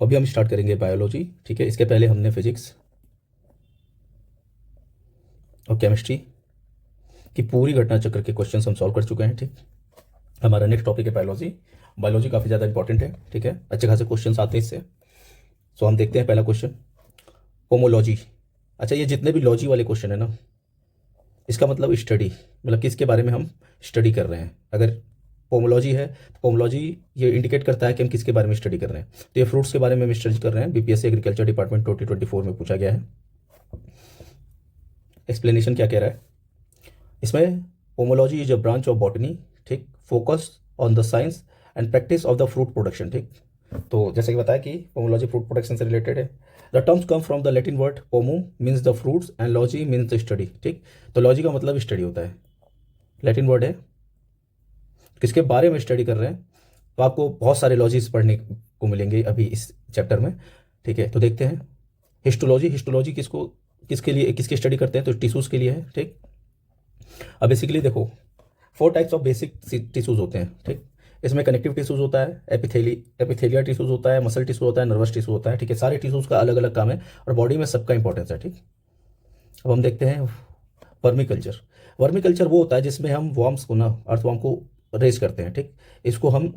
अभी हम स्टार्ट करेंगे बायोलॉजी, ठीक है। इसके पहले हमने फिजिक्स और केमिस्ट्री की पूरी घटना चक्र के क्वेश्चंस हम सॉल्व कर चुके हैं, ठीक। हमारा नेक्स्ट टॉपिक है बायोलॉजी। बायोलॉजी काफ़ी ज़्यादा इंपॉर्टेंट है, ठीक है। अच्छे खासे क्वेश्चंस आते हैं इससे। सो हम देखते हैं पहला क्वेश्चन, होमोलॉजी। अच्छा, ये जितने भी लॉजी वाले क्वेश्चन है ना, इसका मतलब स्टडी, मतलब किसके बारे में हम स्टडी कर रहे हैं। अगर होमोलॉजी है तो होमोलॉजी ये इंडिकेट करता है कि हम किसके बारे में स्टडी कर रहे हैं। तो ये फ्रूट्स के बारे में हम स्टडी कर रहे हैं। बीपीएससी एग्रीकल्चर डिपार्टमेंट 2024 में पूछा गया है। एक्सप्लेनेशन क्या कह रहा है इसमें, pomology is a branch of botany, ठीक, focus on the science and practice of the fruit production, ठीक। तो जैसे कि बताया कि होमोलॉजी फ्रूट प्रोडक्शन से रिलेटेड है। The terms come from the Latin word pomo means the fruits and logy means the study, ठीक। तो लॉजी का मतलब स्टडी होता है, लैटिन वर्ड है। किसके बारे में स्टडी कर रहे हैं, तो आपको बहुत सारे लॉजीज पढ़ने को मिलेंगे अभी इस चैप्टर में, ठीक है। तो देखते हैं हिस्टोलॉजी। हिस्टोलॉजी किसको, किसके लिए, किसकी स्टडी करते हैं, तो टिश्यूज़ के लिए है, ठीक। अब बेसिकली देखो, 4 टाइप्स ऑफ बेसिक टिश्यूज़ होते हैं, ठीक। इसमें कनेक्टिव टिश्यूज़ होता है, एपिथेलिया टिश्यूज़ होता है, मसल टिश्यू होता है, नर्वस टिश्यू होता है, ठीक है। सारे टिश्यूज़ का अलग अलग काम है और बॉडी में सबका इंपॉर्टेंस है, ठीक। अब हम देखते हैं वर्मी कल्चर। वर्मी कल्चर वो होता है जिसमें हम वॉर्म्स को ना, अर्थवॉर्म को रेज करते हैं, ठीक। इसको हम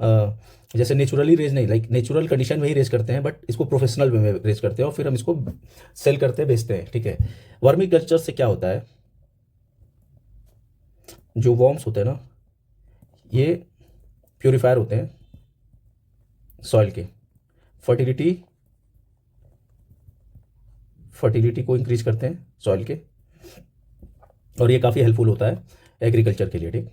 जैसे नेचुरली रेज नहीं, लाइक नेचुरल कंडीशन में ही रेज करते हैं, बट इसको प्रोफेशनल वे में रेज करते हैं और फिर हम इसको सेल करते हैं, बेचते हैं, ठीक है। वर्मी कल्चर से क्या होता है, जो वॉर्म्स होते हैं ना, ये प्योरीफायर होते हैं सॉइल के, फर्टिलिटी फर्टिलिटी को इंक्रीज करते हैं सॉइल के, और ये काफ़ी हेल्पफुल होता है एग्रीकल्चर के लिए, ठीक।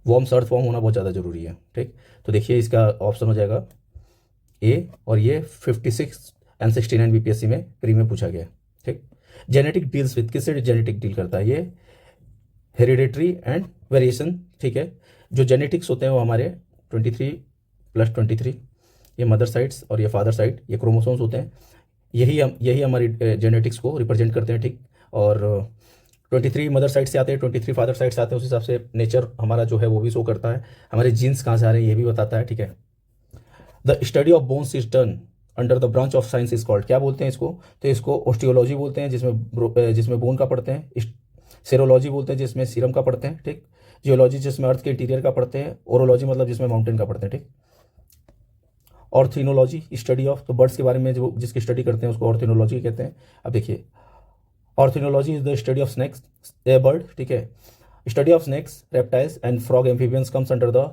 वॉर्म्स, अर्थ वॉर्म होना बहुत ज़्यादा ज़रूरी है, ठीक। तो देखिए इसका ऑप्शन हो जाएगा ए, और ये 56 एंड 69 बीपीएससी में प्री में पूछा गया है, ठीक। जेनेटिक डील्स विद, किससे जेनेटिक डील करता है, ये हेरिडेटरी एंड वेरिएशन, ठीक है। जो जेनेटिक्स होते हैं वो हमारे 23+23, ये मदर साइड्स और ये फादर साइड, ये क्रोमोसोम्स होते हैं। यही हमारी जेनेटिक्स को रिप्रेजेंट करते हैं, ठीक। और 23 मदर साइड से आते हैं, 23 फादर साइड से आते हैं। उस हिसाब से नेचर हमारा जो है वो भी शो करता है, हमारे जीन्स कहाँ से आ रहे हैं ये भी बताता है, ठीक है। The study of bones is done under the branch of science is called, क्या बोलते हैं इसको, तो इसको ऑस्टियोलॉजी बोलते हैं, जिसमें बोन का पढ़ते हैं। सेरोलॉजी बोलते हैं, जिसमें सीरम का पढ़ते हैं, ठीक। जियोलॉजी जिसमें अर्थ के इंटीरियर का पढ़ते हैं। ओरोलॉजी मतलब जिसमें माउंटेन का पढ़ते हैं, ठीक। ऑर्थिनोलॉजी स्टडी ऑफ, तो बर्ड्स के बारे में जो जिसकी स्टडी करते हैं उसको ऑर्थिनोलॉजी कहते हैं। अब देखिए, ornithology is the study of snakes, a bird, ठीक है। Study of snakes, reptiles and frog amphibians comes under the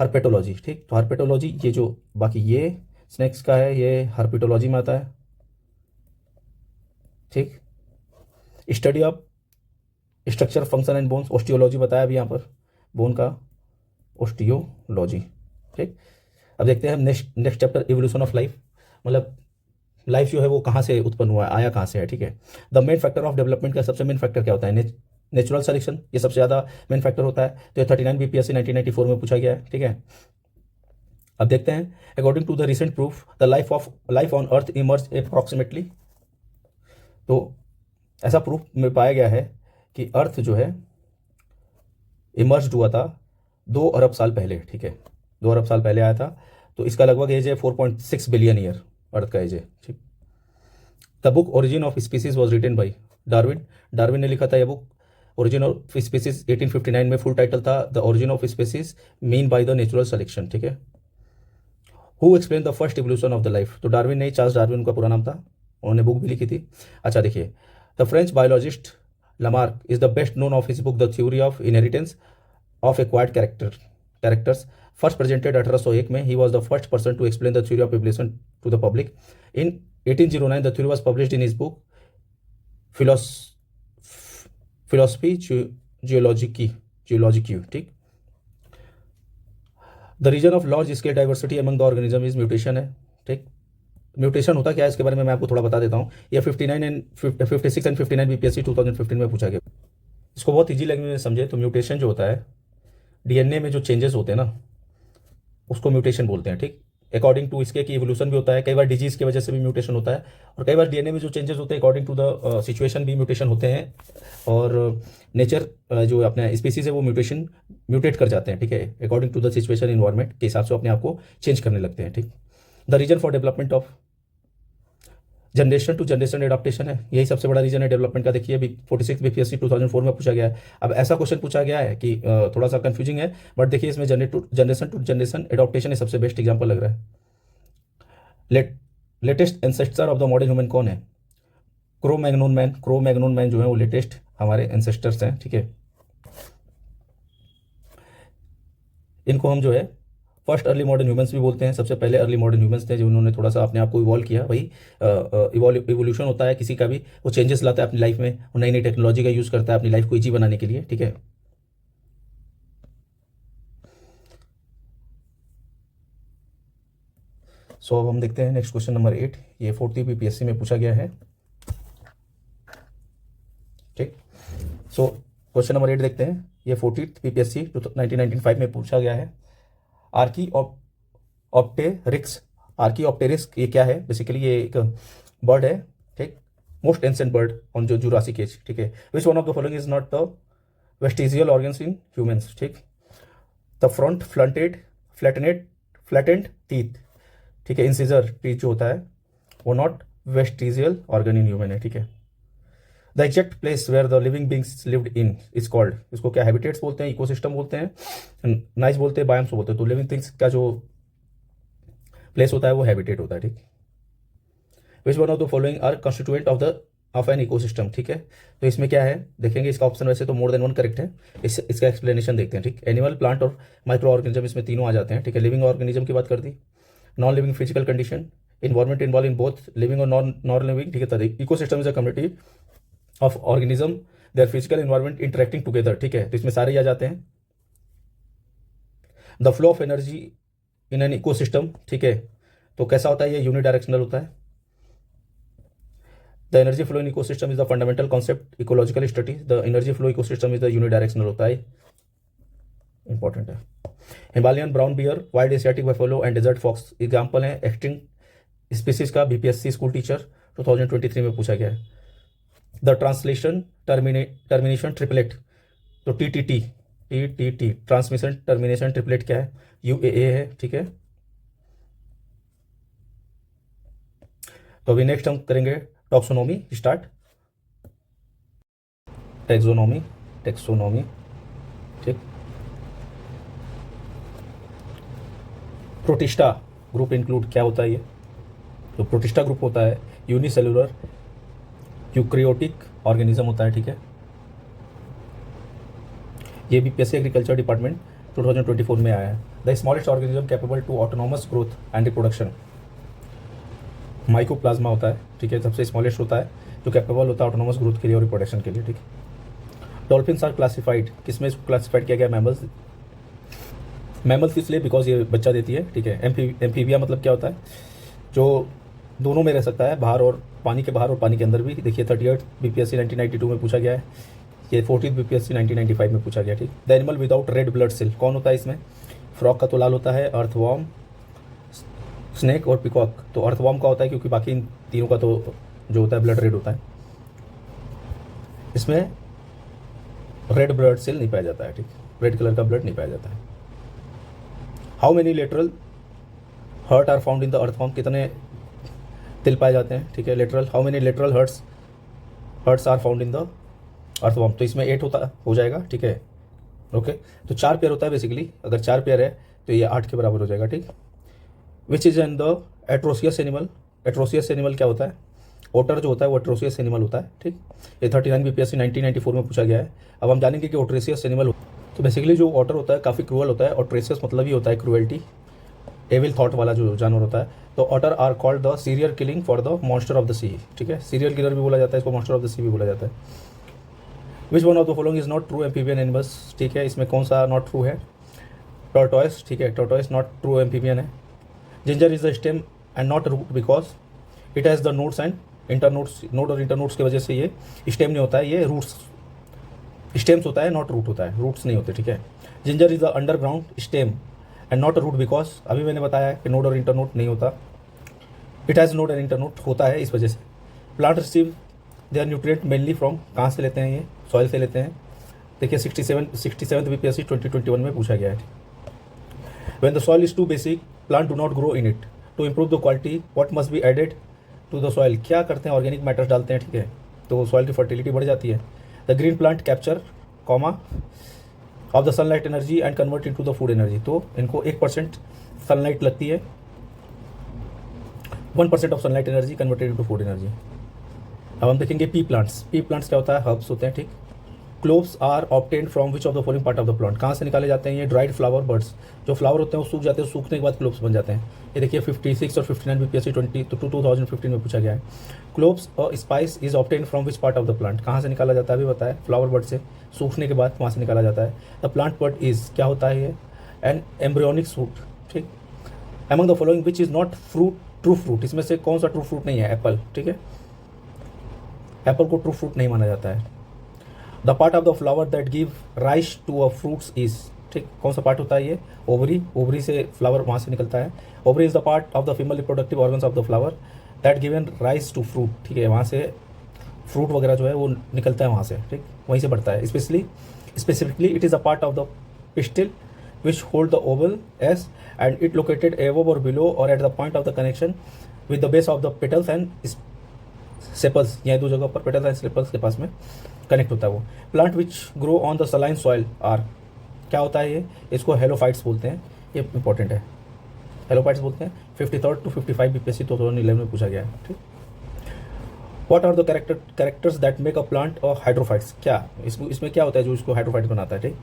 herpetology, ठीक। तो हर्पेटोलॉजी ये जो बाकी ये स्नेक्स का है, ये हर्पेटोलॉजी में आता है, ठीक। Study of structure, function and bones, osteology बताया अभी यहाँ पर, बोन का ऑस्टियोलॉजी, ठीक। अब देखते हैं हम next chapter, evolution of life. मतलब लाइफ जो है वो कहाँ से उत्पन्न हुआ है, आया कहाँ से है, ठीक है। The main factor of development का सबसे मेन फैक्टर क्या होता है, नेचुरल सिलेक्शन, ये सबसे ज़्यादा मेन फैक्टर होता है। तो ये 39 बीपीएससी 1994 में पूछा गया है, ठीक है। अब देखते हैं, according to the recent proof the life on earth emerge approximately. तो ऐसा प्रूफ में पाया गया है कि अर्थ जो है इमर्ज हुआ था 2 अरब साल पहले, ठीक है। 2 अरब साल पहले आया था। तो इसका लगभग एज है 4.6 बिलियन ईयर, अर्थ का एज है, ठीक। The book origin of species was written by Darwin, Darwin ने लिखा था यह बुक। ओरिजिन ऑफ स्पीसीज 1859 में फुल टाइटल था the origin of species mean by the natural selection, ठीक है। Who explain the first evolution of the life, तो Darwin नहीं, चार्ल्स डार्विन उनका पूरा नाम था, उन्होंने बुक भी लिखी थी। अच्छा देखिए, the French biologist Lamarck is the best known of his book the theory of inheritance of acquired characters, first presented 1801 में। He was the first person to explain the theory of evolution to the public. In 1809 the theory was published in his book philosophy जियोलॉजिकी, ठीक। The reason of large scale diversity among the organism is mutation है, ठीक। Mutation होता क्या है इसके बारे में मैं आपको थोड़ा बता देता हूँ। ये 56 एंड 59 बीपीएससी 2015 में पूछा गया। इसको बहुत ईजी लैंग्वेज में समझे तो म्यूटेशन जो होता है, डीएनए में जो चेंजेस होते हैं ना, उसको म्यूटेशन बोलते हैं, ठीक। अकॉर्डिंग टू इसके कि इवोल्यूशन भी होता है, कई बार डिजीज की वजह से भी म्यूटेशन होता है, और कई बार डीएनए में जो चेंजेस होते हैं अकॉर्डिंग टू द सिचुएशन भी म्यूटेशन होते हैं, और नेचर जो अपने स्पीसीज है वो म्यूटेट कर जाते हैं, ठीक है। According to the situation environment के हिसाब से अपने आप को चेंज करने लगते हैं, ठीक। The reason for development of generation to generation adaptation है, यही सबसे बड़ा रीजन है डेवलपमेंट का। देखिए अभी 46 बीपीएससी 2004 में पूछा गया है। अब ऐसा क्वेश्चन पूछा गया है कि थोड़ा सा कंफ्यूजिंग है, बट देखिए इसमें जनरेशन टू जनरेशन एडाप्टेशन है, सबसे बेस्ट एग्जांपल लग रहा है। Latest ancestor of the modern human कौन है? क्रो मैग्नोन मैन जो है वो लेटेस्ट हमारे एंसेस्टर्स हैं, ठीक है। इनको हम जो है फर्स्ट अर्ली मॉडर्न ह्यूमंस भी बोलते हैं। सबसे पहले अर्ली मॉडर्न ह्यूमंस थे जिन्होंने थोड़ा सा अपने आप को इवॉल्व किया। भाई इवोल्यूशन होता है किसी का भी, वो चेंजेस लाता है अपनी लाइफ में, वो नई नई टेक्नोलॉजी का यूज़ करता है अपनी लाइफ को ईजी बनाने के लिए, ठीक है। सो अब हम देखते हैं नेक्स्ट क्वेश्चन नंबर 8। ये 40 बीपीएससी में पूछा गया है, ठीक। सो क्वेश्चन नंबर 8 देखते हैं। ये 40 बीपीएससी 1995 में पूछा गया है। आर्कीऑप्टेरिक्स ये क्या है? बेसिकली ये एक बर्ड है, ठीक। मोस्ट एंसेंट बर्ड ऑन जो जुरासिक एज, ठीक है। Which one of the following is not the vestigial organs in humans, ठीक। द फ्रंट फ्लैटेंड टीथ, ठीक है। इंसिजर टीथ जो होता है वो not vestigial organ in human है, ठीक है। The exact place where the living beings lived in is called, इसको क्या हैबिटेट्स बोलते हैं, इकोसिस्टम बोलते हैं, नाइस बोलते हैं, बायोम्स बोलते हैं। तो लिविंग थिंग्स का जो प्लेस होता है वो हैबिटेट होता है, ठीक। Which one of the following are constituent of an ecosystem, ठीक है। तो इसमें क्या है देखेंगे, इसका ऑप्शन वैसे तो मोर देन वन करेक्ट है। इसका एक्सप्लेनेशन देखते हैं, ठीक। एनिमल, प्लांट और माइक्रो ऑर्गेनिज्म, इसमें तीनों आ जाते हैं, ठीक है। लिविंग ऑर्गेनिज्म की बात कर दी, non living physical condition, environment involve in both living और नॉन लिविंग, ठीक है। Ecosystem is a community of organism their physical environment interacting together, ठीक है। तो इसमें सारे ही आ जाते हैं। The flow of energy in an ecosystem, ठीक है। तो कैसा होता है ये? यूनिडायरेक्शनल होता है। The energy flow in ecosystem is the fundamental concept ecological study. The energy flow ecosystem is the unidirectional होता है, इंपॉर्टेंट है। Himalayan brown bear, wild Asiatic buffalo and desert fox example है एक्सटिंक्ट स्पीसीज का। BPSC school teacher 2023 में पूछा गया है। The translation termination triplet, तो टी ट्रांसमिशन टर्मिनेशन ट्रिपलेट क्या है? UAA है, ठीक है। तो अभी नेक्स्ट हम करेंगे टॉक्सोनॉमी स्टार्ट। टेक्सोनॉमी, ठीक। प्रोटिस्टा ग्रुप इंक्लूड क्या होता है ये? तो प्रोटिस्टा ग्रुप होता है यूनिसेलुलर यूक्रियोटिक ऑर्गेनिज्म होता है, ठीक है। ये बीपीएससी एग्रीकल्चर डिपार्टमेंट 2024 में आया है। The smallest organism capable to autonomous growth and reproduction, mycoplasma होता है, ठीक है। सबसे स्मॉलेस्ट होता है जो कैपेबल होता है ऑटोनॉमस ग्रोथ के लिए और रिप्रोडक्शन के लिए, ठीक है। डॉल्फिन्स आर क्लासिफाइड, किसमें इसको क्लासिफाइड किया गया? मैमल्स इसलिए बिकॉज ये बच्चा देती है, ठीक है। एम्फीबिया मतलब क्या होता है? जो दोनों में रह सकता है, बाहर और पानी के बाहर और पानी के अंदर भी। देखिए 38 बीपीएससी 1992 में पूछा गया है। ये 40 बीपीएससी 1995 में पूछा गया, ठीक। The animal without red blood cell कौन होता है इसमें? फ्रॉग का तो लाल होता है, अर्थवॉर्म, स्नेक और पिकॉक। तो अर्थवॉर्म का होता है क्योंकि बाकी इन तीनों का तो जो होता है ब्लड रेड होता है। इसमें रेड ब्लड सेल नहीं पाया जाता है, ठीक। रेड कलर का ब्लड नहीं पाया जाता है। How many lateral heart are found in the earthworm, कितने तिल पाए जाते हैं, ठीक है। Lateral, how many lateral hearts are found in the earthworm, तो इसमें 8 हो जाएगा, ठीक है। ओके, तो 4 पेयर होता है बेसिकली, अगर 4 पेयर है तो ये 8 के बराबर हो जाएगा, ठीक। Which is in the atrocious animal, atrocious animal क्या होता है? ओटर जो होता है वो एट्रोसियस एनिमल होता है, ठीक। ये 39 बीपीएससी 1994 में पूछा गया है। अब हम जानेंगे कि ओट्रेसियस एनिमल, तो बेसिकली जो ओटर होता है काफ़ी क्रूअल होता है। ओट्रेसियस मतलब ही होता है क्रूएल्टी, एविल थॉट वाला जो जानवर होता है। तो otter are called the serial killing for the monster of the sea, ठीक है। सीरियल किलर भी बोला जाता है इसको, मॉन्स्टर ऑफ द सी भी बोला जाता है। Which one of the following is not true amphibian animals, ठीक है। इसमें कौन सा नॉट ट्रू है? टॉर्टोइस, ठीक है। टॉर्टोइस नॉट ट्रू एम्फीबियन है। Ginger is the stem and not root because it has the nodes and internodes, node और इंटरनोट्स की वजह से ये स्टेम नहीं होता है, ये रूट्स स्टेम्स होता है, नॉट रूट होता है, रूट्स नहीं होते, ठीक है। Ginger is the underground stem and not root because, अभी मैंने बताया कि नोड और इंटरनोट नहीं होता, it has node and internode होता है इस वजह से। Plant receive their nutrient mainly from, कहाँ से लेते हैं ये? सॉइल से लेते हैं। देखिए 67 बीपीएससी 2021 में पूछा गया है। When the soil is too basic plant do not grow in it, to improve the quality what must be added to the soil, क्या करते हैं, ऑर्गेनिक मैटर्स डालते हैं, ठीक है, तो सॉइल की फर्टिलिटी बढ़ जाती है। The green plant capture comma of the sunlight energy and convert into the food energy, तो इनको 1% सनलाइट लगती है, 1% of sunlight energy converted into food energy. अब हम देखेंगे पी प्लांट्स। पी प्लांट्स क्या होता है, हर्ब्स होते हैं, ठीक। Cloves are obtained from which of the following part of the plant, कहाँ से निकाले जाते हैं, ये ड्राइड फ्लावर बर्ड्स, जो फ्लावर होते हैं वो सूख जाते हैं, सूखने के बाद क्लोव्स बन जाते हैं। ये देखिए 56 और 59 बीपीएससी 2015 में पूछा गया है। क्लोव्स और spice is obtained from which part of the plant, कहाँ से निकाला जाता है, अभी बताया, फ्लावर बर्ड से, सूखने के बाद वहाँ से निकाला जाता है। द प्लांट बर्ड इज, क्या होता है ये, एन एम्ब्रियोनिक फ्रूट, ठीक। Among the following which is not fruit true fruit, इसमें से कौन सा ट्रू फ्रूट नहीं है, एप्पल, ठीक है, एप्पल को ट्रू फ्रूट नहीं माना जाता है। The part of the flower that give rise to a fruits is, ठीक, कौन सा पार्ट होता है ये, ओवरी, ओवरी से फ्लावर वहाँ से निकलता है। Ovary is the part of the female reproductive organs of the flower that given rise to fruit, ठीक है, वहाँ से फ्रूट वगैरह जो है वो निकलता है वहाँ से, ठीक, वहीं से बढ़ता है। Specifically it is a part of the pistil which hold the oval S and it located above or below or at the point of the connection with the base of the petals and sepals, यहाँ दो जगह पर petals and sepals के पास में connect होता है वो। Plant which grow on the saline soil are, क्या होता है ये, इसको हेलोफाइट्स बोलते हैं, ये इंपॉर्टेंट है, हेलोफाइट्स बोलते हैं। 53 to 55 बीपीएससी 2011 में पूछा गया है, ठीक। What are the characters that make a plant और हाइड्रोफाइट्स, क्या इसमें क्या होता है जो इसको हाइड्रोफाइट बनाता है, ठीक।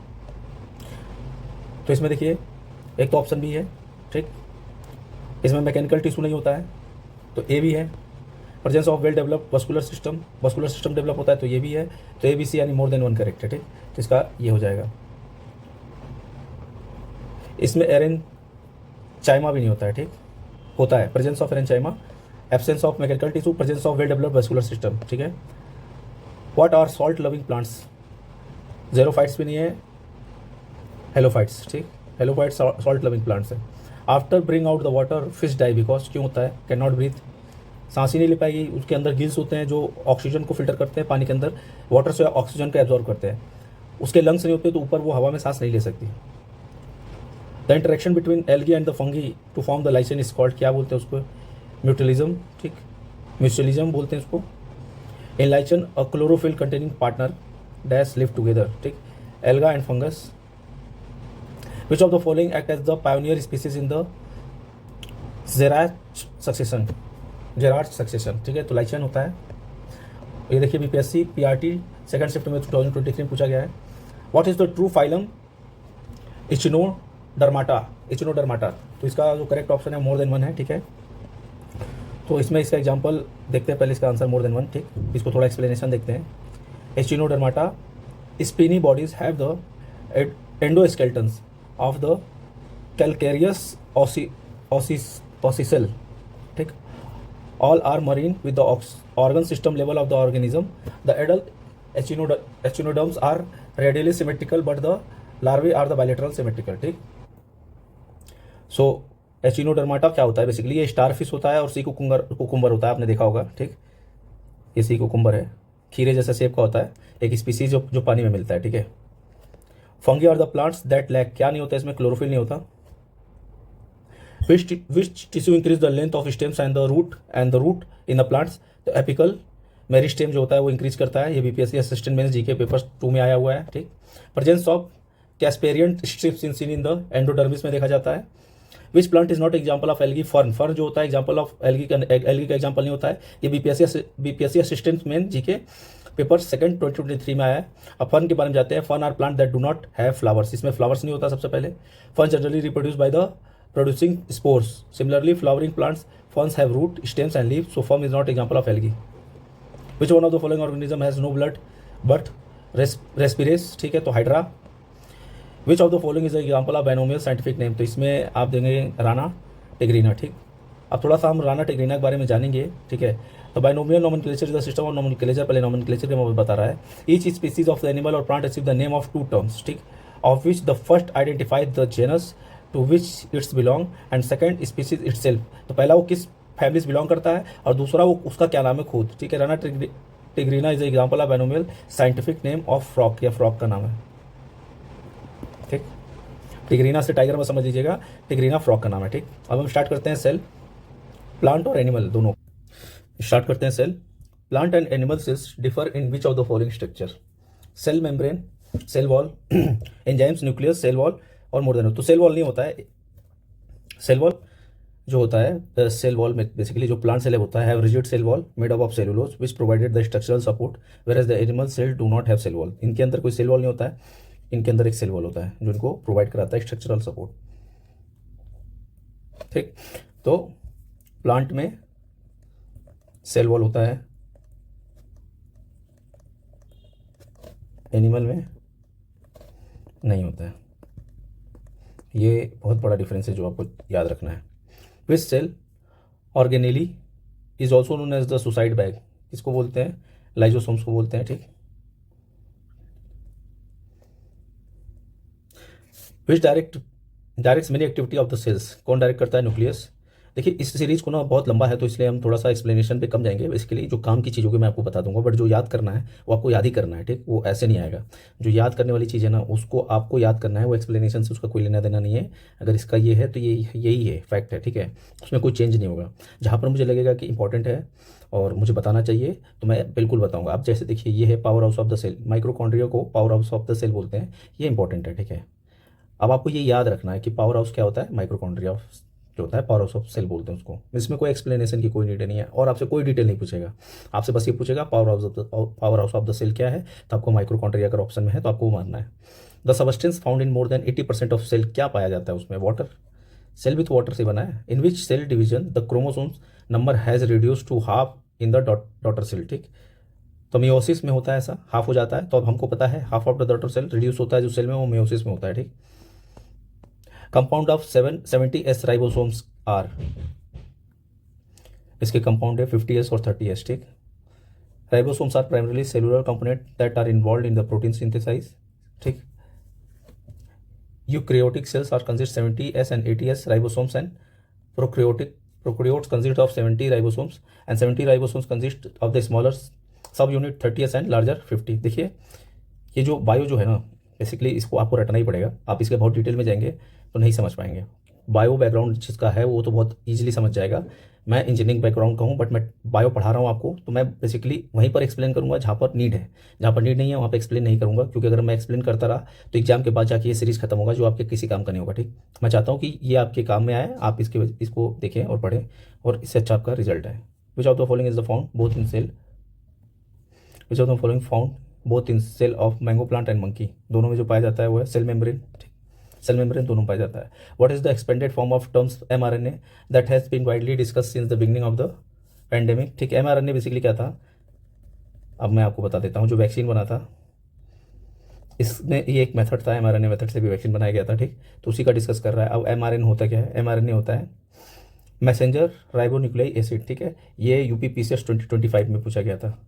तो इसमें देखिए एक तो ऑप्शन भी है, ठीक, इसमें मैकेनिकल टिश्यू नहीं होता है, तो ए भी है। Presence of well developed vascular system develop होता है, तो ये भी है, तो ए बी सी यानी मोर देन वन करेक्ट है, ठीक, तो इसका ये हो जाएगा। इसमें एरेन चाइमा भी नहीं होता है, ठीक, होता है presence of aerenchyma, absence of mechanical tissue, presence of well developed vascular system, ठीक है। What are salt loving plants, xerophytes भी नहीं है, हेलोफाइट्स, ठीक, हेलोफाइट्स सॉल्ट लविंग प्लांट्स है। After bring out the water fish die because, क्यों होता है, कैन नॉट ब्रीथ, सांस ही नहीं ले पाएगी, उसके अंदर गिल्स होते हैं जो ऑक्सीजन को फिल्टर करते हैं, पानी के अंदर वाटर से ऑक्सीजन को एब्जॉर्ब करते हैं, उसके लंग्स नहीं होते तो ऊपर वो हवा में सांस नहीं ले सकती। The interaction between algae and the fungi to form the lichen is called, क्या बोलते हैं उसको, म्यूचुअलिज्म, ठीक, म्यूचुअलिज्म बोलते हैं उसको। In lichen a chlorophyll containing partner dash live together, ठीक, alga and fungus. Which of the following act as the pioneer species in the Gerard succession, ठीक है, तो लाइचन होता है, ये देखिए बीपीएससी पीआरटी सेकंड शिफ्ट में 2023 में पूछा गया है। What is the true phylum Echinodermata, तो इसका जो करेक्ट ऑप्शन है मोर देन वन है, ठीक है। तो इसमें इसका एग्जांपल देखते हैं, पहले इसका आंसर मोर देन वन, ठीक, इसको थोड़ा एक्सप्लेनेशन देखते हैं। Echinodermata spiny bodies have the endoskeletons of the calcareous ossicles, ठीक, all are marine with the organ system level of the organism. The adult echinoderms are radially symmetrical but the larvae are the bilateral symmetrical, ठीक। सो एचिनोडर्माटा क्या होता है, basically ये starfish होता है और sea cucumber होता है, आपने देखा होगा, ठीक, ये सी कुकुम्बर है, खीरे जैसा शेप का होता है, एक स्पीसीज जो पानी में मिलता है, ठीक है। Fungi are the plants that lack, क्या नहीं होता इसमें, क्लोरोफिल नहीं होता। Which tissue increase the length of stems and the root in the plants, तो एपिकल मेरिस्टेम जो होता है वो इंक्रीज करता है, ये BPSC assistant mains GK paper 2 में आया हुआ है, ठीक। Presence of casparian strips in seen in the endodermis में देखा जाता है। Which plant is not example of algae, fern जो होता है एग्जाम्पल ऑफ एल्गी का एग्जाम्पल नहीं होता है, ये BPSC assistant main GK paper second 2023 में आया है। अब फन के बारे में जाते हैं। Fern are plant that do not have flowers, इसमें फ्लावर्स नहीं होता सबसे पहले। Fern generally reproduce by the producing spores, similarly flowering plants ferns have root stems and leaves, so fern is not example of algae. Which one of the following organism has no blood but respires, ठीक है, तो hydra. Which of the following is example of binomial scientific name, तो इसमें आप देंगे Rana tigrina, ठीक। अब थोड़ा सा हम राना टिग्रीना के बारे में जानेंगे, ठीक है। तो binomial nomenclature is the system of nomenclature, पहले नोमेनक्लेचर के बारे बता रहा है। Each species of the animal और plant receive the name of 2 terms, ठीक, of which the first identifies the genus to which its belong and second species itself, तो पहला वो किस फैमिली से बिलोंग करता है और दूसरा वो उसका क्या नाम है खुद, ठीक है। Rana tigrina is example of binomial scientific name of frock, या फ्रॉक का नाम है, ठीक। टिग्रीना से टाइगर में समझ लीजिएगा, टिग्रीना फ्रॉक का नाम है, ठीक। अब हम स्टार्ट करते हैं सेल। प्लांट और एनिमल दोनों। स्टार्ट करते हैं। Cell, plant and animal cells differ in which of the following structure? Cell membrane, cell wall, enzymes, nucleus, cell wall और मोर देन। तो सेल वॉल नहीं होता है। सेल वॉल जो होता है, सेल वॉल में बेसिकली जो प्लांट सेल होता है have rigid cell wall made up of cellulose which provided the structural support, where as the animal cell do not have cell wall. इनके अंदर कोई सेल वॉल नहीं होता है, इनके अंदर एक सेल वॉल होता है जो इनको प्रोवाइड कराता है स्ट्रक्चरल सपोर्ट। ठीक, तो प्लांट में सेल वॉल होता है, एनिमल में नहीं होता है। ये बहुत बड़ा डिफरेंस है जो आपको याद रखना है। Which cell organelle is also known as the suicide bag, किसको बोलते हैं? लाइजोसोम्स को बोलते हैं। ठीक, which directs many activity of the cells, कौन डायरेक्ट करता है? न्यूक्लियस। देखिए इस सीरीज को ना बहुत लंबा है तो इसलिए हम थोड़ा सा एक्सप्लेनेशन पे कम जाएंगे। बेसिकली जो काम की चीज़ों की मैं आपको बता दूंगा, बट जो याद करना है वो आपको याद ही करना है। ठीक, वो ऐसे नहीं आएगा। जो याद करने वाली चीज़ है ना उसको आपको याद करना है, वो एक्सप्लेनेशन से उसका कोई लेना देना नहीं है। अगर इसका ये है तो ये यही है, फैक्ट है। ठीक है, उसमें कोई चेंज नहीं होगा। जहाँ पर मुझे लगेगा कि इंपॉर्टेंट है और मुझे बताना चाहिए तो मैं बिल्कुल बताऊंगा। आप जैसे देखिए ये है power house of the cell, mitochondria को power house of the cell बोलते हैं, ये इंपॉर्टेंट है। ठीक है, अब आपको ये याद रखना है कि पावर हाउस क्या होता है, माइक्रोकॉन्ड्रिया जो होता है पावर हाउस ऑफ सेल बोलते हैं उसको। इसमें कोई एक्सप्लेनेशन की कोई नीड नहीं है और आपसे कोई डिटेल नहीं पूछेगा। आपसे बस ये पूछेगा power house of the cell क्या है, तो आपको माइक्रोकॉन्ड्रिया अगर ऑप्शन में है तो आपको वो मानना है। The substance found in more than 80% of cell, क्या पाया जाता है उसमें? वाटर। सेल विथ वाटर से बना है। In which cell division the chromosomes number has reduce to half in the daughter cell. ठीक, तो मियोसिस में होता है ऐसा, हाफ हो जाता है। तो अब हमको पता है half of the daughter cell reduce होता है जो सेल में, वो मियोसिस में होता है। ठीक, compound of 70S ribosomes are, इसके कंपाउंड है 50S और 30S। ठीक, ribosomes are primarily cellular component that are involve in the protein synthesize. ठीक, eukaryotic cells are consist 70S and 80S ribosomes and prokaryotes consist of 70 ribosomes and 70 ribosomes consist of the smaller subunit 30S and larger 50। देखिए ये जो bio जो है ना, basically इसको आपको रटना ही पड़ेगा। आप इसके बहुत डिटेल में जाएंगे तो नहीं समझ पाएंगे। बायो बैकग्राउंड जिसका है वो तो बहुत ईजिली समझ जाएगा। मैं इंजीनियरिंग बैकग्राउंड का हूँ बट मैं बायो पढ़ा रहा हूँ आपको, तो मैं बेसिकली वहीं पर एक्सप्लेन करूँगा जहाँ पर नीड है। जहाँ पर नीड नहीं है वहाँ पर एक्सप्लेन नहीं करूँगा, क्योंकि अगर मैं एक्सप्लेन करता रहा तो एग्जाम के बाद जाके ये सीरीज़ खत्म होगा जो आपके किसी काम का नहीं होगा। ठीक, मैं चाहता हूँ कि ये आपके काम में आए, आप इसको देखें और पढ़ें और इससे अच्छा आपका रिजल्ट है। Which of the following is the found both in cell, which of the following found both in cell of mango plant and monkey, दोनों में जो पाया जाता है वो है सेल मेम्ब्रेन। सेल मेम्ब्रेन दोनों पाया जाता है। What is the expanded form of terms mRNA that has been widely discuss since the beginning of the pandemic. ठीक, mRNA बेसिकली क्या था, अब मैं आपको बता देता हूँ। जो वैक्सीन बना था इसमें ये एक मेथड था, mRNA मेथड से भी वैक्सीन बनाया गया था। ठीक, तो उसी का डिस्कस कर रहा है। अब mRNA होता क्या है? mRNA होता है मैसेंजर राइबोन्यूक्लिक एसिड। ठीक है, ये यूपीपीसीएस 2025 में पूछा गया था,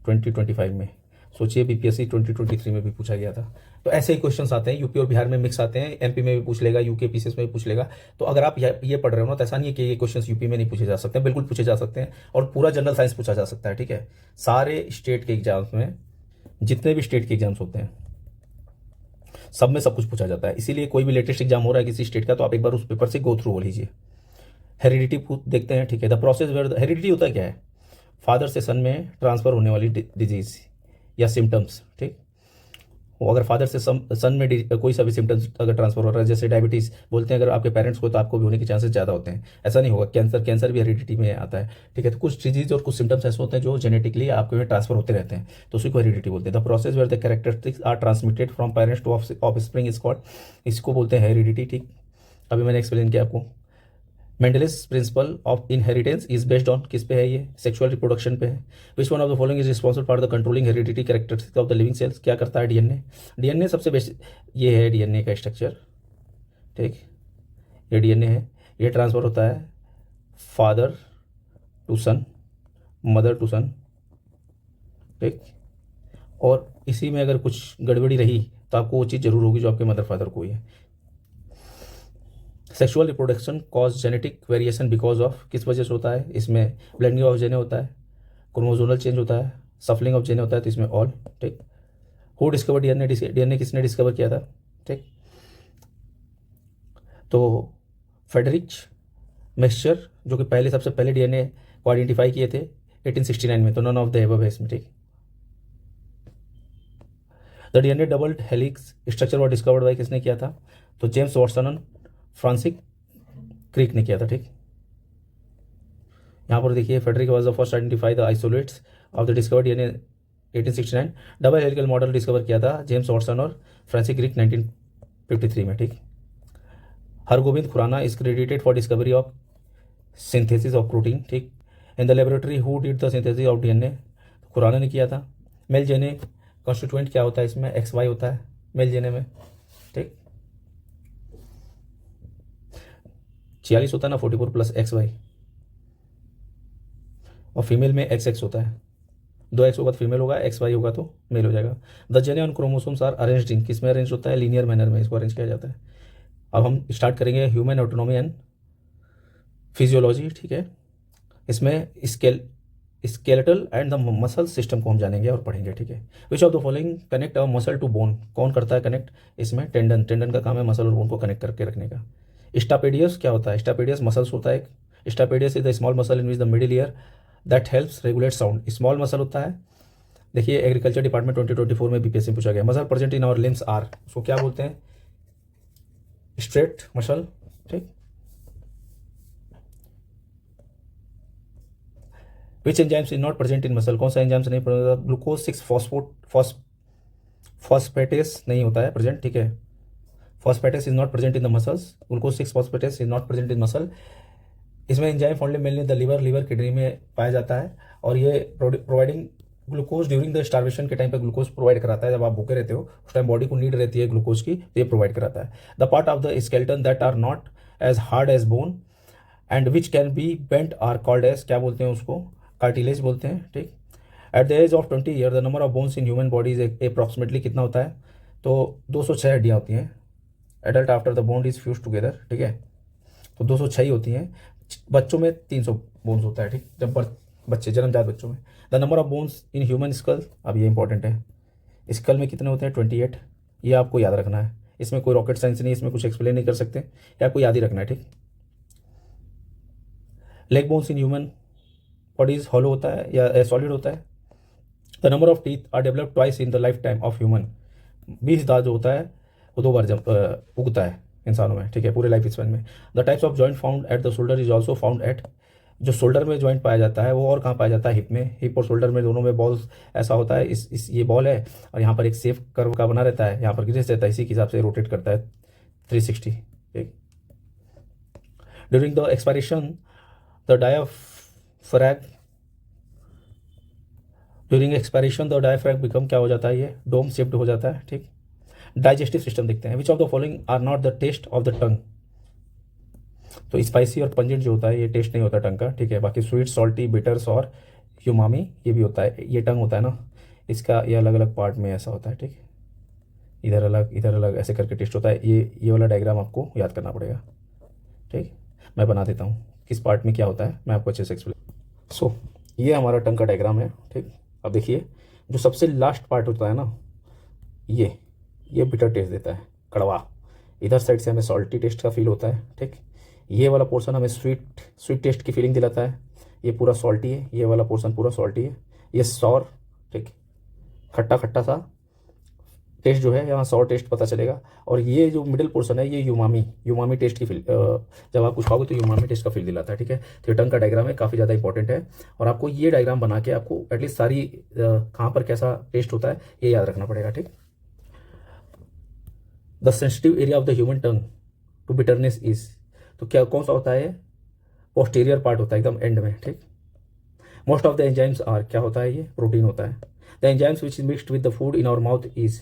2025 में। सोचिए बीपीएससी 2023 में भी पूछा गया था। तो ऐसे ही क्वेश्चंस आते हैं, यूपी और बिहार में मिक्स आते हैं, एमपी में भी पूछ लेगा, यूके पीसीएस में भी पूछ लेगा। तो अगर आप ये पढ़ रहे हो ना तो ऐसा नहीं है कि ये क्वेश्चंस यूपी में नहीं पूछे जा सकते, बिल्कुल पूछे जा सकते हैं और पूरा जनरल साइंस पूछा जा सकता है। ठीक है, सारे स्टेट के एग्जाम्स में, जितने भी स्टेट के एग्जाम्स होते हैं सब में सब कुछ पूछा जाता है। इसीलिए कोई भी लेटेस्ट एग्जाम हो रहा है किसी स्टेट का तो आप एक बार उस पेपर से गो थ्रू हो लीजिए। हेरिडिटी देखते हैं। ठीक है, द प्रोसेस वेयर हेरिडिटी होता है क्या है? फादर से सन में ट्रांसफर होने वाली डिजीज या सिम्टम्स। ठीक, वो अगर फादर से सन में कोई सा भी सिम्टम्स अगर ट्रांसफर हो रहा है, जैसे डायबिटीज़ बोलते हैं अगर आपके पेरेंट्स को तो आपको भी होने के चांसेस ज़्यादा होते हैं। ऐसा नहीं होगा। कैंसर भी हेरिडिटी में आता है। ठीक है, तो कुछ डिजीज और कुछ सिम्टम्स ऐसे होते हैं जो जेनेटिकली आपके में ट्रांसफर होते रहते हैं, तो उसी को हेरिडिटी बोलते हैं। The process where the characteristics are transmitted from parents to offspring is called, इसको बोलते हैं हेरिडिटी। ठीक, अभी मैंने एक्सप्लेन किया आपको। Mendel's principle of inheritance is based on किस पे है? ये सेक्सुअल रिप्रोडक्शन पे है। Which one of the following is responsible for the controlling heredity characteristics of the living cells, क्या करता है? डीएनए। डीएनए सबसे बेस्ट, ये है डीएनए का स्ट्रक्चर। ठीक, ये डीएनए है, ये ट्रांसफर होता है father to son, mother to son. ठीक, और इसी में अगर कुछ गड़बड़ी रही तो आपको वो चीज़ जरूर होगी जो आपके मदर फादर को हुई है। Sexual reproduction cause genetic variation because of, किस वजह से होता है? इसमें ब्लेंडिंग ऑफ जेने होता है, क्रोमोसोमल चेंज होता है, सफलिंग ऑफ जेने होता है, तो इसमें ऑल। ठीक, हु डिस्कवर डीएनए? डीएनए किसने डिस्कवर किया था? ठीक, तो फेडरिक मिक्सचर जो कि पहले सबसे पहले डीएनए को आइडेंटिफाई किए थे 1869 में, तो नन ऑफ द एबव है इसमें, ठीक। The DNA doubled helix structure was discovered by किसने किया था, तो जेम्स वाटसन और फ्रांसिस क्रिक ने किया था, ठीक। यहाँ पर देखिए Friedrich was the first identify the isolates of the discovered DNA 1869। Double helical model discover किया था जेम्स वाटसन और फ्रांसिस क्रिक 1953 में, ठीक। Hargobind Khorana is credited for discovery of synthesis of protein, ठीक। In the laboratory who did the synthesis of DNA, Khurana ने किया था। Mail जेने कॉन्स्टिट्यूएंट क्या होता है इसमें, एक्स वाई होता है मेल जेने में, ठीक। 46 होता है ना, 44 प्लस एक्स वाई, और फीमेल में एक्स एक्स होता है, 2x होगा तो फीमेल होगा, एक्स वाई होगा तो मेल हो जाएगा। The gene on chromosomes are arranged in, किस में अरेंज होता है, लीनियर मैनर में इसको अरेंज किया जाता है। अब हम स्टार्ट करेंगे ह्यूमन ऑटोनॉमी एंड फिजियोलॉजी, ठीक है। इसमें skeletal and the muscle system को हम जानेंगे और पढ़ेंगे, ठीक है। Which of the following connect a muscle to bone, कौन करता है कनेक्ट, इसमें टेंडन, टेंडन का काम है मसल और बोन को कनेक्ट करके रखने का। स्टापेडियस क्या होता है, स्टापेडियस मसल्स होता है, stapedius is the small muscle in which the middle ear that helps regulate sound, small muscle होता है। देखिए एग्रीकल्चर डिपार्टमेंट 2024 में बीपीएससी पूछा गया। Muscle present in our limbs are, उसको क्या बोलते हैं, स्ट्रेट मसल, ठीक। Which enzymes is not present in muscle, कौन सा एंजाइम्स नहीं प्रेजेंट, ग्लूकोज 6 फॉस्फेटेस नहीं होता है प्रेजेंट, ठीक है। Phosphatase is not present in the muscles, glucose 6 phosphatase is not present in muscle. इसमें enzyme found mainly the liver, liver kidney में पाया जाता है, और ये providing glucose during the starvation के टाइम पे ग्लूकोज प्रोवाइड कराता है। जब आप भूखे रहते हो उस टाइम बॉडी को नीड रहती है ग्लूकोज की, तो ये प्रोवाइड कराता है। The part of the skeleton that are not as hard as bone and which can be bent are called as, क्या बोलते हैं उसको, कार्टिलेज बोलते हैं, ठीक। At the age of 20 year the number of bones in human bodies approximately कितना होता है, तो 206 हड्डियाँ होती हैं। Adult after the bone is fuse together, ठीक है, तो 206 ही होती हैं। बच्चों में 300 बोन्स होता है, ठीक, जब बच्चे जन्मजात बच्चों में। The number of bones in human school, अब ये इंपॉर्टेंट है, स्कल में कितने होते हैं, 28, ये आपको याद रखना है। इसमें कोई रॉकेट साइंस नहीं, इसमें कुछ एक्सप्लेन नहीं कर सकते, ये आपको याद ही रखना है, ठीक। Leg bones in human bodies hollow होता है या सॉलिड होता है। The number of teeth are develop twice in the life time of human, 20 दांत जो होता है वो 2 बार उगता है इंसानों में, ठीक है, पूरे लाइफ स्पैन में। The types of joint found at the shoulder is also found at, जो शोल्डर में जॉइंट पाया जाता है वो और कहाँ पाया जाता है, हिप में। हिप और शोल्डर में दोनों में बॉल्स ऐसा होता है, इस ये बॉल है और यहाँ पर एक सेफ कर्व का बना रहता है, यहाँ पर गिरेस रहता है, इसी के हिसाब से रोटेट करता है 360, ठीक। During the expiration the diaphragm, during expiration the diaphragm become, क्या हो जाता है, ये डोम शेप्ड हो जाता है, ठीक। डाइजेस्टिव सिस्टम देखते हैं। Which of the following are not the taste of the tongue, तो स्पाइसी और पंजेंट जो होता है ये टेस्ट नहीं होता टंग का, ठीक है। बाकी स्वीट, सॉल्टी, बिटर्स और यूमामी ये भी होता है। ये टंग होता है ना, इसका ये अलग अलग पार्ट में ऐसा होता है, ठीक। इधर अलग ऐसे करके टेस्ट होता है। ये वाला डायग्राम आपको याद करना पड़ेगा, ठीक। मैं बना देता हूँ किस पार्ट में क्या होता है, मैं आपको अच्छे से एक्सप्लेन। सो ये हमारा टंग का डायग्राम है, ठीक। अब देखिए जो सबसे लास्ट पार्ट होता है ना, ये बिटर टेस्ट देता है, कड़वा। इधर साइड से हमें सॉल्टी टेस्ट का फील होता है, ठीक। ये वाला पोर्शन हमें स्वीट टेस्ट की फीलिंग दिलाता है। ये पूरा सॉल्टी है, ये वाला पोर्शन पूरा सॉल्टी है। ये सॉर, ठीक, खट्टा खट्टा सा टेस्ट जो है, यहाँ सॉर टेस्ट पता चलेगा। और ये जो मिडिल पोर्शन है ये यूमामी टेस्ट की फील, जब आप कुछ खाओगे तो यूमामी टेस्ट का फील दिलाता है, ठीक है। तो ये टंग का डायग्राम है, काफ़ी ज़्यादा इंपॉर्टेंट है, और आपको ये डायग्राम बना के आपको एटलीस्ट सारी कहाँ पर कैसा टेस्ट होता है ये याद रखना पड़ेगा, ठीक। The sensitive area of the human tongue to bitterness is, तो क्या कौन सा होता है, पोस्टीरियर पार्ट होता है एकदम एंड में, ठीक। Most of the enzymes are, क्या होता है, ये प्रोटीन होता है। The enzymes which is mixed with the food in our mouth is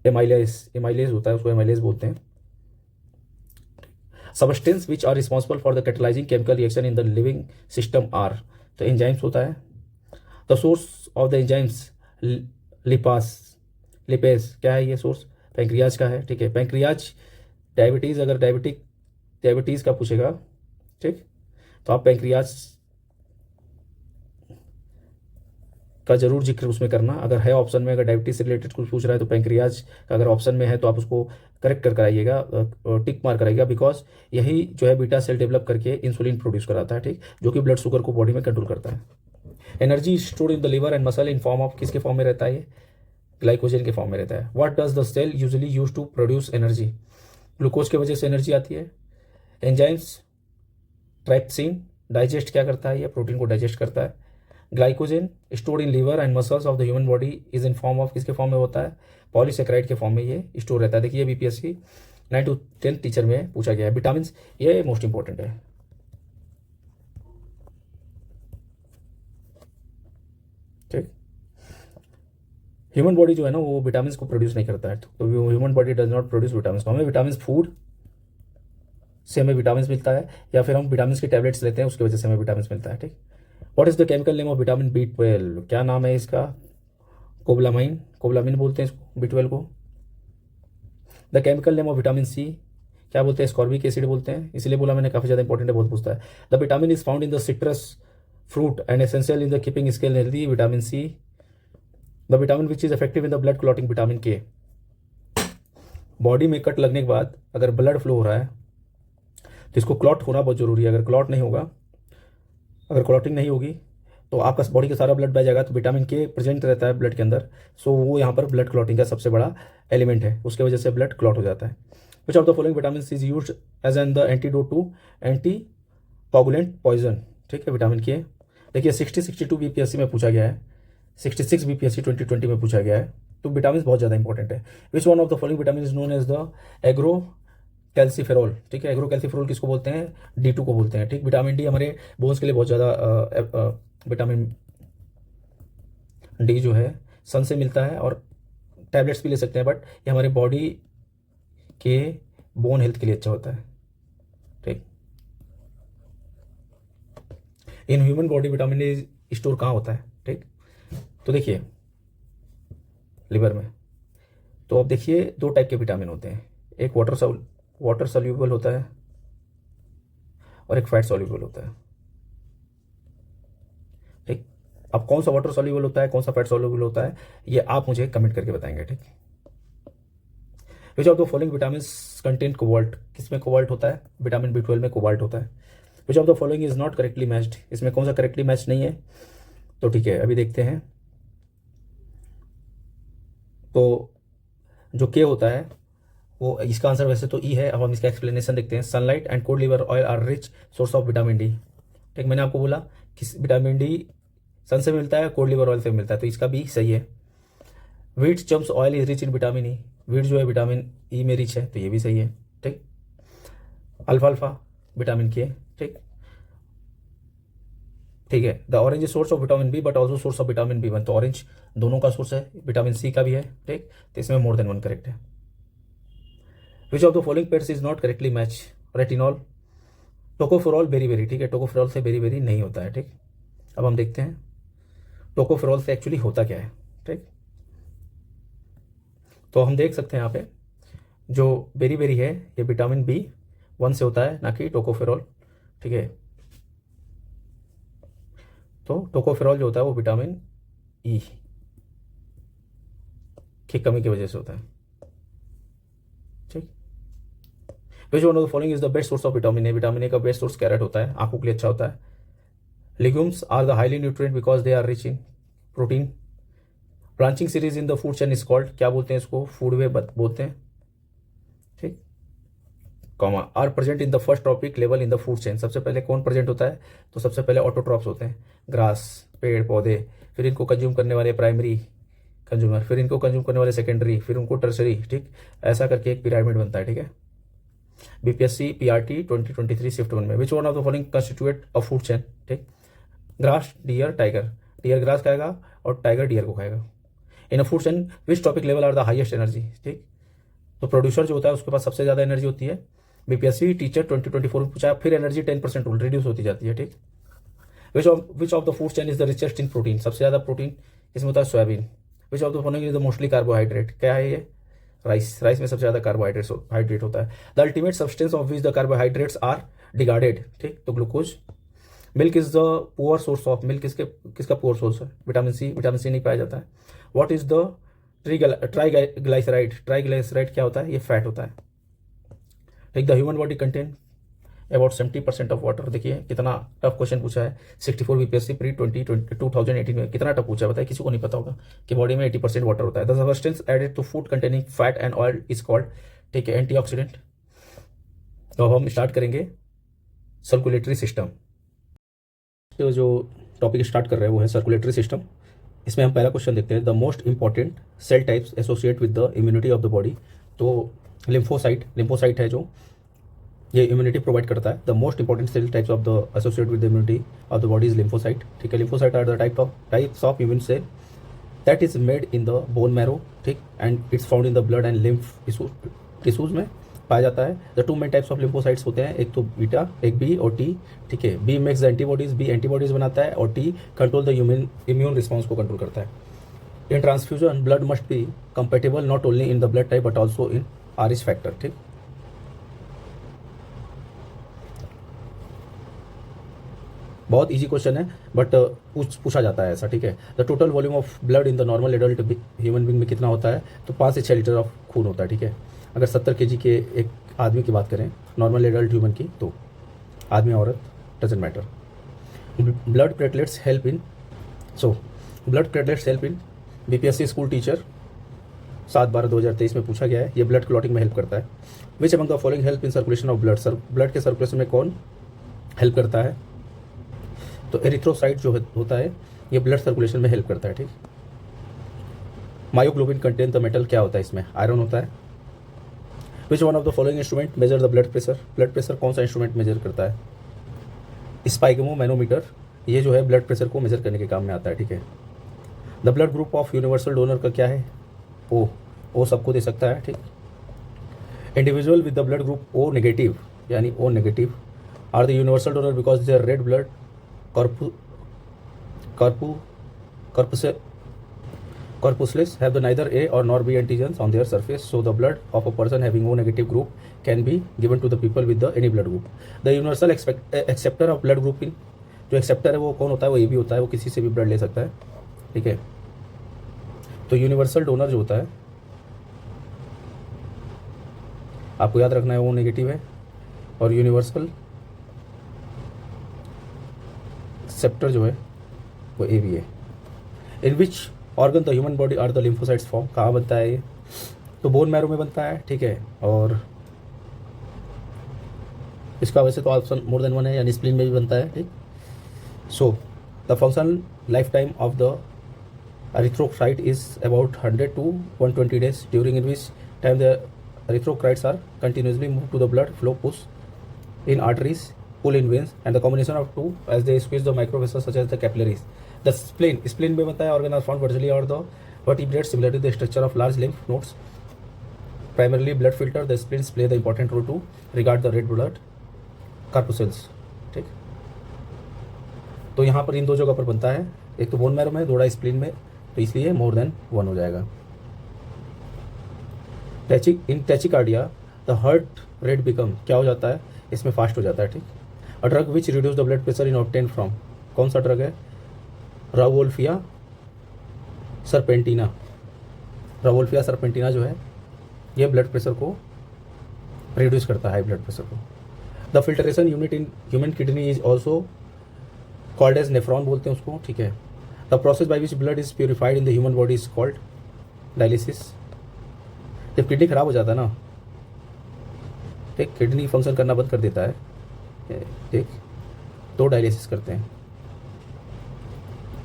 amylase होता है, उसको एमाइलेज बोलते हैं। Substance which are responsible for the catalysing chemical reaction in the living system are, तो एंजाइम्स होता है। The source of the enzymes lipase, क्या है ये सोर्स, पैंक्रियाज का है, ठीक है। पैंक्रियाज डायबिटीज़, अगर डायबिटीज़ का पूछेगा, ठीक, तो आप पैंक्रियाज का जरूर जिक्र उसमें करना, अगर है ऑप्शन में, अगर डायबिटीज से रिलेटेड कुछ पूछ रहा है तो पैंक्रियाज का अगर ऑप्शन में है तो आप उसको करेक्ट कर कराइएगा, टिक मार कराइएगा, बिकॉज यही जो है बीटा सेल डेवलप करके इंसुलिन प्रोड्यूस कराता है, ठीक, जो कि ब्लड शुगर को बॉडी में कंट्रोल करता है। Energy stored in the liver and muscle in form of, किसके फॉर्म में रहता है ये, ग्लाइकोजन के फॉर्म में रहता है। What does the cell usually use to produce energy, glucose की वजह से एनर्जी आती है। एंजाइम्स, ट्राइप्सिन डाइजेस्ट क्या करता है, ये प्रोटीन को डाइजेस्ट करता है। Glycogen stored in liver and muscles of the human body is in form of, किसके फॉर्म में होता है, पॉलीसेक्राइड के फॉर्म में ये स्टोर रहता है। देखिए बीपीएससी 9 to 10 टीचर में पूछा गया है। विटामिन, ये मोस्ट इंपॉर्टेंट है, ठीक। ह्यूमन बॉडी जो है ना वो विटामिन को प्रोड्यूस नहीं करता है, तो human body does not produce vitamin. हमें विटामिन फूड से हमें विटामिन मिलता है, या फिर हम विटामिन की टैबलेट्स लेते हैं उसकी वजह से हमें विटामिन मिलता है, ठीक। What is the chemical name of vitamin B12, क्या नाम है इसका, कोबलामाइन, कोबलामिन बोलते हैं इसको B12 को। The chemical name of vitamin C क्या बोलते हैं, स्कॉर्बिक एसिड बोलते हैं, इसलिए बोला मैंने, काफी ज्यादा इंपॉर्टेंट है, बहुत पूछता है। The vitamin is found in the citrus fruit and essential in the keeping skin healthy, vitamin C। The vitamin which is effective in the blood clotting, vitamin K। Body में कट लगने के बाद अगर blood flow हो रहा है तो इसको क्लॉट होना बहुत जरूरी है, अगर क्लॉट नहीं होगा, अगर क्लॉटिंग नहीं होगी तो आपका बॉडी का सारा ब्लड बह जाएगा। तो विटामिन K प्रेजेंट रहता है ब्लड के अंदर, सो वो यहाँ पर ब्लड क्लॉटिंग का सबसे बड़ा एलिमेंट है, उसके वजह से ब्लड क्लॉट हो जाता है। Which of the following vitamin is used as an the antidote to anti coagulant poison, ठीक है, विटामिन K। देखिए 60-62 बीपीएससी में पूछा गया है, 66 बीपीएससी 2020 में पूछा गया है, तो विटामिन बहुत ज़्यादा इंपॉर्टेंट है। Which one of the following vitamin is known as the ergocalciferol, ठीक है, एग्रो कैल्सीफेरोल किसको बोलते हैं, D2 को बोलते हैं, ठीक। विटामिन डी हमारे बोन्स के लिए बहुत ज़्यादा, विटामिन डी जो है सन से मिलता है, और टैबलेट्स भी ले सकते हैं, बट ये हमारे बॉडी के बोन हेल्थ के लिए अच्छा होता है, ठीक। इन human body vitamin D store कहाँ होता है, ठीक। तो देखिए लिवर में, तो अब देखिए 2 टाइप के विटामिन होते हैं, एक वाटर सॉल्यूबल होता है और एक फैट सॉल्यूबल होता है, ठीक। अब कौन सा वाटर सॉल्यूबल होता है, कौन सा फैट सॉल्यूबल होता है, ये आप मुझे कमेंट करके बताएंगे, ठीक। विच of the following vitamin contain cobalt, किसमें कोबाल्ट होता है, विटामिन B12 में कोबाल्ट होता है। Which of the following is not correctly matched, इसमें कौन सा करेक्टली मैच नहीं है, तो ठीक है अभी देखते हैं। तो जो के होता है वो, इसका आंसर वैसे तो ई है, अब हम इसका एक्सप्लेनेशन देखते हैं। Sunlight and cod liver oil are rich source of vitamin D, ठीक। मैंने आपको बोला कि विटामिन डी सन से मिलता है, कोड लिवर ऑयल से मिलता है, तो इसका भी सही है। Wheat chums oil is rich in vitamin E, wheat जो है विटामिन ई में रिच है, तो ये भी सही है, ठीक। अल्फाल्फा विटामिन के, ठीक, ठीक है। The orange is source of vitamin B but also source of vitamin B1, तो ऑरेंज दोनों का सोर्स है, विटामिन C का भी है, ठीक, तो इसमें मोर देन वन करेक्ट है। Which of the following pairs is not correctly match, retinol, tocopherol, berry, ठीक है, टोकोफेरॉल से बेरी नहीं होता है, ठीक। अब हम देखते हैं टोकोफेरॉल से एक्चुअली होता क्या है, ठीक। तो हम देख सकते हैं यहाँ पे जो बेरी है ये विटामिन B1 से होता है, ना कि टोकोफेरॉल, ठीक है। तो टोकोफेरॉल जो होता है वो विटामिन E की कमी की वजह से होता है, ठीक। Which one of the following is the best source of vitamin A, vitamin A का बेस्ट सोर्स कैरेट होता है, आंखों के लिए अच्छा होता है। Legumes are the highly nutrient because they are rich in protein. Branching series in the food chain is called, क्या बोलते हैं इसको, फूड वे बोलते हैं, ठीक। Comma are present in the first trophic level in the food chain, सबसे पहले कौन प्रेजेंट होता है, तो सबसे पहले ऑटोट्रॉप्स होते हैं, ग्रास, पेड़ पौधे, फिर इनको कंज्यूम करने वाले प्राइमरी कंज्यूमर, फिर इनको कंज्यूम करने वाले सेकेंडरी, फिर उनको टर्सरी, ठीक, ऐसा करके एक पिरामिड बनता है, ठीक है। बीपीएससी PRT 2023 शिफ्ट 1 में which one of the following constituent a food chain, ठीक। Grass, deer, tiger, deer grass खाएगा और टाइगर डियर को खाएगा। In a food chain which trophic level are the highest energy, ठीक। तो प्रोड्यूसर जो होता है उसके पास सबसे ज़्यादा एनर्जी होती है। बीपीएससी टीचर 2024 में पूछा, फिर एनर्जी 10% रिड्यूस होती जाती है, ठीक। विच of the food chain is the richest in protein, सबसे ज़्यादा प्रोटीन इसमें होता है soybean. Which of the following is the mostly carbohydrate, क्या है ये, राइस, राइस में सबसे ज़्यादा कार्बोहाइड्रेट होता है। The ultimate substance of which the carbohydrates are degraded, ठीक, तो glucose. Milk is the poor source of milk, किसका पुअर सोर्स है? विटामिन सी नहीं पाया जाता है। व्हाट इज द ट्राइग्लाइसराइड क्या होता है? ये फैट होता है। ठीक, the human body contain about 70% of water. देखिए कितना टफ क्वेश्चन पूछा है 64 बीपीएससी प्री 2018 में, कितना टफ पूछा है बताइए, किसी को नहीं पता होगा कि बॉडी में 80% वाटर होता है। The substance added to food containing fat and oil is called, ठीक है, एंटीऑक्सीडेंट। तो अब हम स्टार्ट करेंगे सर्कुलेटरी सिस्टम। तो जो टॉपिक स्टार्ट कर रहे हैं वो है सर्कुलेटरी सिस्टम। इसमें हम पहला क्वेश्चन देखते हैं, the most important cell types associate with the immunity of the body. तो लिम्फोसाइट है जो ये इम्यूनिटी प्रोवाइड करता है। The most important cell types of the associate with the immunity of the body is lymphocyte. ठीक है, lymphocyte are the types of immune cell that is made in the bone marrow, ठीक, and its found in the blood and lymph tissues में पाया जाता है। The two main types of lymphocytes होते हैं, एक तो बीटा, एक बी और टी। ठीक है, B makes the antibodies, B antibodies बनाता है, और T control the immune response को कंट्रोल करता है। In transfusion blood must be compatible not only in the blood type but also in Rh factor. ठीक, बहुत इजी क्वेश्चन है but पूछा जाता है ऐसा। ठीक है, the total volume of blood in the normal adult human being में कितना होता है? तो 5 से 6 लीटर ऑफ खून होता है। ठीक है, अगर 70 kg के एक आदमी की बात करें नॉर्मल एडल्ट ह्यूमन की, तो आदमी औरत doesn't matter. Blood platelets help in BPSC school teacher 7/12/2023 में पूछा गया है। ये ब्लड क्लॉटिंग में हेल्प करता है। Which among the following help in circulation of blood, blood के सर्कुलेशन में कौन हेल्प करता है? तो एरिथ्रोसाइट जो होता है ये ब्लड सर्कुलेशन में हेल्प करता है। ठीक, मायोग्लोबिन कंटेन द मेटल, क्या होता है इसमें? आयरन होता है। Which one of the following instrument measure the blood pressure, blood pressure कौन सा इंस्ट्रूमेंट मेजर करता है? स्पाइगमो मैनोमीटर, ये जो है ब्लड प्रेशर को मेजर करने के काम में आता है। ठीक है, the blood group of universal donor का क्या है? ओ सबको दे सकता है। ठीक, individual with the blood group O negative, यानी O negative are the universal donor because their red blood corpuscles have the neither A or nor B antigens on their surface, so the blood of a person having O negative group can be given to the people with the any blood group. The universal acceptor of blood group in, जो acceptor है वो कौन होता है? वो A B होता है, वो किसी से भी ब्लड ले सकता है। ठीक है, तो यूनिवर्सल डोनर जो होता है आपको याद रखना है वो नेगेटिव है, और यूनिवर्सल एक्सेप्टर जो है वो ए बी है। In which organ the human body are the lymphocytes form, कहाँ बनता है ये? तो बोन मैरो में बनता है। ठीक है, और इसका वैसे तो ऑप्शन मोर देन वन है, यानी स्प्लीन में भी बनता है। ठीक, so the function life time of the erythrocyte is about 100 to 120 days, during in which time the erythrocytes are continuously move to the blood flow, push in arteries, pull in veins, and the combination of two as they squeeze the microvessels such as the capillaries. The spleen में बनता है, organ are found vertically or the vertebrates, similar to the structure of large lymph nodes. Primarily blood filter, the spleens play the important role to regard the red blood corpuscles. ठीक, तो यहाँ पर इन दो जगह पर बनता है, एक तो बोन मैरो में, थोड़ा स्प्लीन में, तो इसलिए मोर देन वन हो जाएगा। इन टैचिकार्डिया द हार्ट रेट बिकम, क्या हो जाता है? इसमें फास्ट हो जाता है। ठीक, a drug which reduce the blood pressure in obtain from, कौन सा ड्रग है? रावोल्फिया सरपेंटिना जो है ये ब्लड प्रेशर को रिड्यूस करता है, ब्लड प्रेशर को। The filtration unit in human kidney is also called as nephron, बोलते हैं उसको। ठीक है, the process by which blood is purified in the human body is called dialysis. जब किडनी खराब हो जाता है ना, ठीक, किडनी फंक्शन करना बंद कर देता है, ठीक, तो डायलिसिस करते हैं,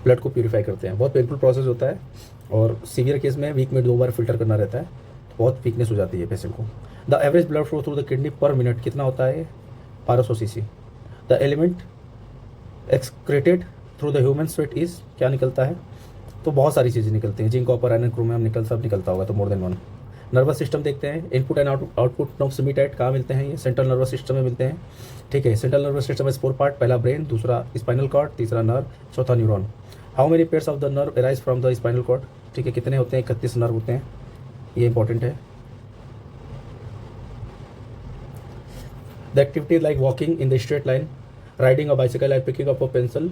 ब्लड को प्यूरीफाई करते हैं। बहुत पेनफुल प्रोसेस होता है, और सीवियर केस में वीक में 2 बार फिल्टर करना रहता है, तो बहुत वीकनेस हो जाती है पेशेंट को। The average blood flow through the kidney per minute कितना होता है? 1200 cc। The element excreted through the human sweat is, क्या निकलता है? तो बहुत सारी चीज़ें निकलती हैं, जिंक, कॉपर, आयरन, क्रोमियम सब निकलता होगा, तो more than one. Nervous system देखते हैं, input and output nerves meet कहाँ मिलते हैं? ये सेंट्रल नर्वस सिस्टम में मिलते हैं। ठीक है, सेंट्रल नर्वस सिस्टम में 4 पार्ट, पहला ब्रेन, दूसरा स्पाइनल कॉर्ड, तीसरा नर्व, चौथा neuron. How many pairs of the nerve arise from the spinal cord? ठीक है, कितने होते हैं? 31 नर्व होते हैं, ये इंपॉर्टेंट है। The activity like walking in the straight line, riding a bicycle and picking up a pencil